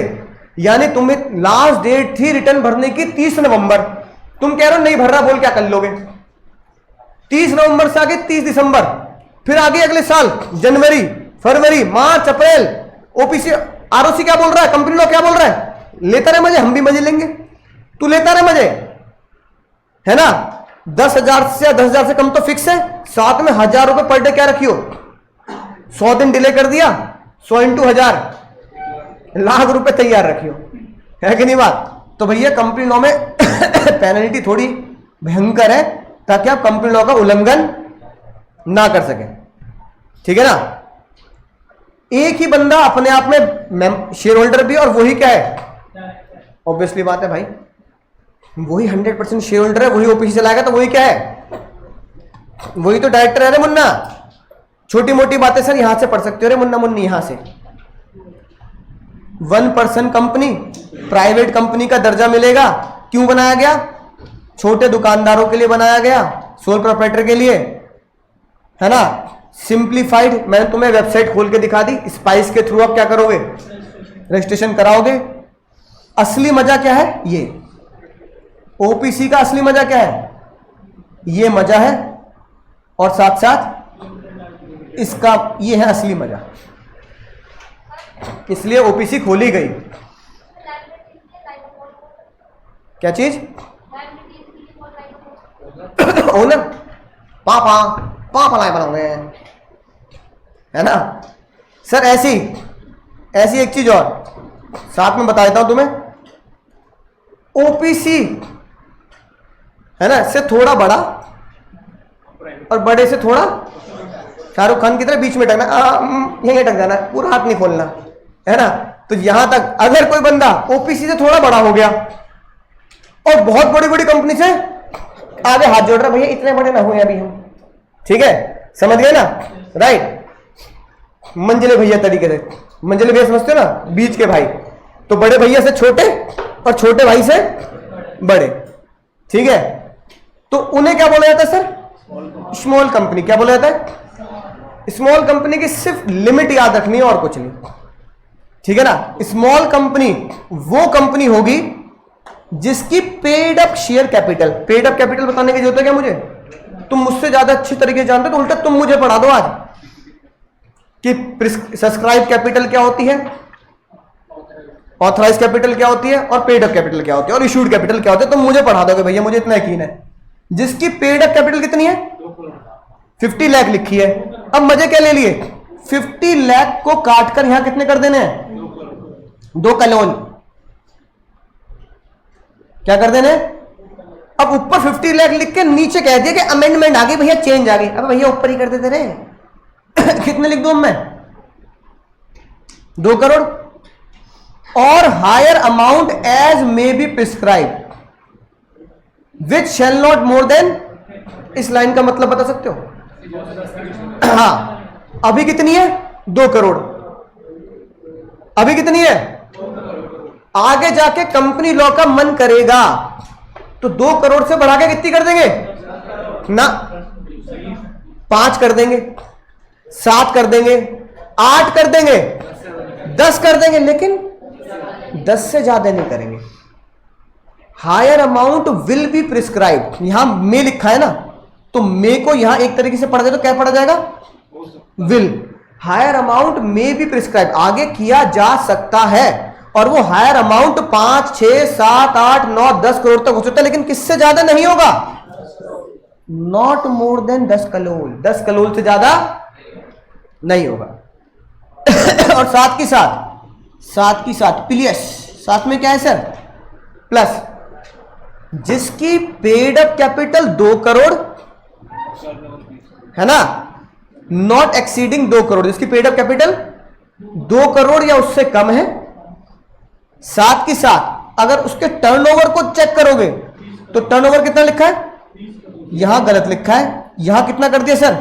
यानी तुम्हें लास्ट डेट थी रिटर्न भरने की 30 नवंबर, तुम कह रहे हो नहीं भर रहा, बोल क्या कर लोगे, 30 नवंबर से आगे 30 दिसंबर, फिर आगे अगले साल जनवरी, फरवरी, मार्च, अप्रैल, ओपीसी आरओसी क्या बोल रहा है, कंपनी लॉ क्या बोल रहा है, लेता रहे मजे, हम भी मजे लेंगे, तू लेता रहे मजे, है ना। 10,000 से 10,000 से कम तो फिक्स है, साथ में 1,000 रुपए पर डे क्या रखियो, 100 दिन डिले कर दिया, 100 × 1,000, लाख रुपए तैयार रखियो, है कि नहीं बात। तो भैया कंपनी लॉ में पेनल्टी थोड़ी भयंकर है, ताकि आप कंपनी लॉ का उल्लंघन ना कर सके, ठीक है ना। एक ही बंदा अपने आप में शेयर होल्डर भी, और वही क्या है, ऑब्वियसली बात है भाई, वही 100% शेयर होल्डर है, वही ओपीसी चलाएगा, तो वही क्या है, वही तो डायरेक्टर है रे मुन्ना। छोटी मोटी बातें सर यहां से पढ़ सकते हो रे मुन्ना मुन्नी, यहां से 1% कंपनी, प्राइवेट कंपनी का दर्जा मिलेगा, क्यों बनाया गया, छोटे दुकानदारों के लिए बनाया गया, सोल प्रोप्राइटर के लिए, है ना। सिंप्लीफाइड, मैंने तुम्हें वेबसाइट खोल के दिखा दी, स्पाइस के थ्रू आप क्या करोगे, रजिस्ट्रेशन कराओगे। असली मजा क्या है, ये ओपीसी का असली मजा क्या है, ये मजा है, और साथ साथ इसका ये है असली मजा, इसलिए ओपीसी खोली गई। क्या चीज, ओनर पापा लाए बनाओगे, है ना सर। ऐसी एक चीज और साथ में बता देता हूं तुम्हें, ओपीसी है ना, इससे थोड़ा बड़ा और बड़े से थोड़ा, शाहरुख खान की तरह बीच में टकना, यहीं टक जाना, पूरा हाथ नहीं खोलना, है ना। तो यहां तक अगर कोई बंदा ओपीसी से थोड़ा बड़ा हो गया और बहुत बड़ी बड़ी कंपनी से आगे हाथ जोड़ रहा, भैया इतने बड़े ना हुए अभी हम, ठीक है, समझ गए ना, राइट। मंझले भैया तरीके से, मंझले भैया समझते हो ना, बीच के भाई, तो बड़े भैया से छोटे और छोटे भाई से बड़े, ठीक है। तो उन्हें क्या बोला जाता है सर, स्मॉल कंपनी। क्या बोला जाता है, स्मॉल कंपनी की सिर्फ लिमिट याद रखनी है और कुछ नहीं, ठीक है ना। स्मॉल कंपनी वो कंपनी होगी जिसकी paid up share capital, paid up capital बताने की जरूरत है क्या मुझे? तुम मुझसे ज्यादा अच्छी तरीके से जानते हो, तो उल्टा तुम मुझे पढ़ा दो आज कि सब्सक्राइब कैपिटल क्या होती है, ऑथराइज कैपिटल क्या होती है, और पेड अप कैपिटल क्या होती है, और इशूड कैपिटल क्या होती है। तुम मुझे पढ़ा दोगे भैया, मुझे इतना यकीन है। जिसकी पेड अप कैपिटल कितनी है? 50 लाख लिखी है। अब मजे क्या ले लिए? 50 लाख को काटकर यहां कितने कर देने हैं? 2 करोड़। क्या कर देने? अब ऊपर 50 लाख लिख के नीचे कह दिया कि अमेंडमेंट आ गई भैया, चेंज आ गई। अब भैया ऊपर ही कर देते रहे। कितने लिख दूं मैं? 2 करोड़। और higher amount as may be prescribe which shall not more than, इस लाइन का मतलब बता सकते हो? हाँ, अभी कितनी है? 2 करोड़। अभी कितनी है? आगे जाके कंपनी लॉ का मन करेगा तो 2 करोड़ से बढ़ा के कितनी कर देंगे ना? 5 कर देंगे, 7 कर देंगे, 8 कर देंगे, 10 कर देंगे, लेकिन 10 से ज्यादा नहीं करेंगे। Higher amount will be prescribe, यहां मे लिखा है ना, तो मे को यहां एक तरीके से पढ़ दे तो क्या पढ़ा जाएगा? Will. Higher amount may be prescribe, आगे किया जा सकता है, और वो हायर अमाउंट 5, 6, 7, 8, 9, 10 करोड़ तक हो सकता है, लेकिन किससे ज्यादा नहीं होगा? Not more then 10 crore. 10 crore से ज्यादा नहीं होगा। और साथ की साथ प्लस, साथ में क्या है सर? प्लस। जिसकी पेड अप कैपिटल 2 करोड़ है ना, नॉट एक्सीडिंग 2 करोड़, जिसकी पेड अप कैपिटल 2 करोड़ या उससे कम है। साथ की साथ अगर उसके टर्नओवर को चेक करोगे तो टर्नओवर कितना लिखा है? यहां गलत लिखा है, यहां कितना कर दिया सर?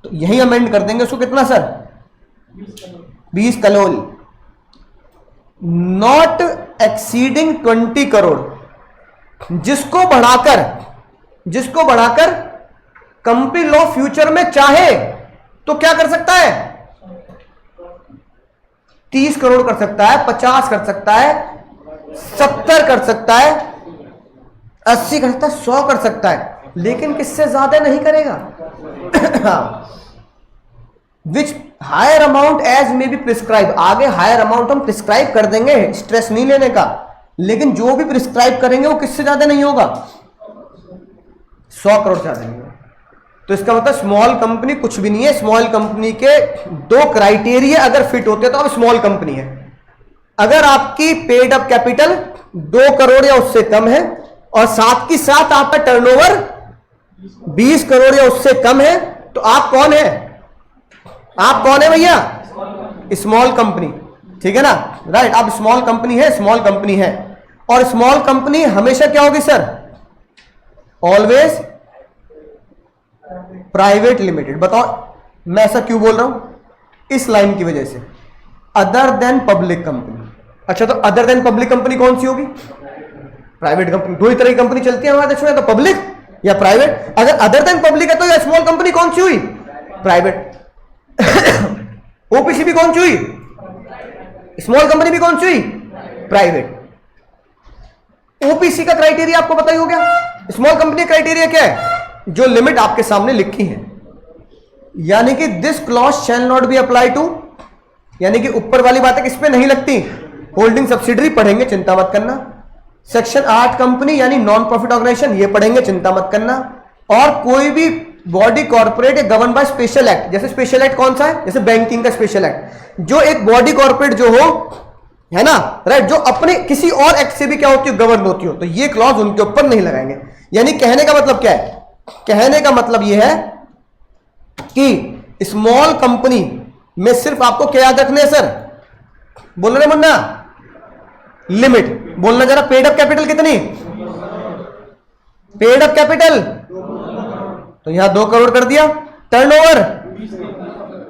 तो यही अमेंड कर देंगे उसको। कितना sir? 20 crore. Not exceeding 20 crore, जिसको बढ़ाकर कंपनी लॉ फ्यूचर में चाहे तो क्या कर सकता है? 30 करोड़ कर सकता है, 50 कर सकता है, 70 कर सकता है, 80 कर सकता है, 100 कर सकता है, लेकिन किससे ज्यादा नहीं करेगा। Which higher amount as may be prescribe, आगे हायर अमाउंट हम प्रिस्क्राइब कर देंगे, स्ट्रेस नहीं लेने का, लेकिन जो भी प्रिस्क्राइब करेंगे वो किससे ज्यादा नहीं होगा? 100 करोड़ से ज्यादा नहीं होगा। तो इसका मतलब स्मॉल कंपनी कुछ भी नहीं है। स्मॉल कंपनी के 2 क्राइटेरिया अगर फिट होते हैं तो अब स्मॉल कंपनी है। अगर आपकी पेड अप कैपिटल 2 करोड़ या उससे कम है, और साथ की साथ आपका टर्नओवर 20 करोड़ या उससे कम है, तो आप कौन है? आप कौन है भैया? Small company. ठीक है ना, राइट। अब स्मॉल कंपनी है, और स्मॉल कंपनी हमेशा क्या होगी सर? Always private limited. बताओ मैं ऐसा क्यों बोल रहा हूं? इस लाइन की वजह से, अदर देन पब्लिक कंपनी। अच्छा, तो अदर देन पब्लिक कंपनी कौन सी होगी? Private company. 2 ही तरह की कंपनी चलती है हमारे देश में, तो पब्लिक या प्राइवेट। अगर अदर देन पब्लिक है तो यह स्मॉल कंपनी कौन सी हुई? प्राइवेट। ओपीसी भी कौन सी हुई? स्मॉल कंपनी भी कौन सी हुई? प्राइवेट। ओपीसी का क्राइटेरिया आपको पता ही हो गया। स्मॉल कंपनी क्राइटेरिया क्या है? जो लिमिट आपके सामने लिखी है, यानी कि this clause shall not be apply to, यानी कि ऊपर वाली बातें किस पे नहीं लगती? होल्डिंग सब्सिडरी पढ़ेंगे, चिंता मत करना। सेक्शन 8 कंपनी यानी नॉन प्रॉफिट ऑर्गेनाइजेशन, ये पढ़ेंगे, चिंता मत करना। और कोई भी बॉडी कॉर्पोरेट या गवर्न बाय स्पेशल एक्ट, जैसे स्पेशल एक्ट कौन सा है? जैसे बैंकिंग का स्पेशल एक्ट। जो एक बॉडी कॉर्पोरेट जो हो, है ना, राइट, जो अपने किसी और एक्ट से भी क्या होती हो? गवर्न होती हो, तो ये क्लॉज उनके ऊपर नहीं लगाएंगे। यानी कहने का मतलब क्या है? कहने का मतलब यह है कि स्मॉल कंपनी में सिर्फ आपको क्या याद रखना है सर? बोल रहे मुन्ना? लिमिट बोलना जरा। पेड अप कैपिटल कितनी? पेड अप कैपिटल तो यहां 2 करोड़ कर दिया, टर्नओवर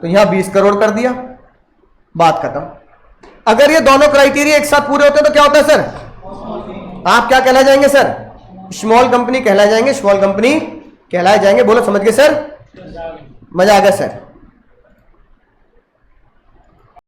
तो यहां 20 करोड़ कर दिया, बात खत्म। अगर ये दोनों क्राइटेरिया एक साथ पूरे होते हैं तो क्या होता है सर? आप क्या कहला जाएंगे सर? स्मॉल कंपनी कहला जाएंगे, स्मॉल कंपनी कहलाए जाएंगे। बोलो समझ गए सर? मजा आ गया सर?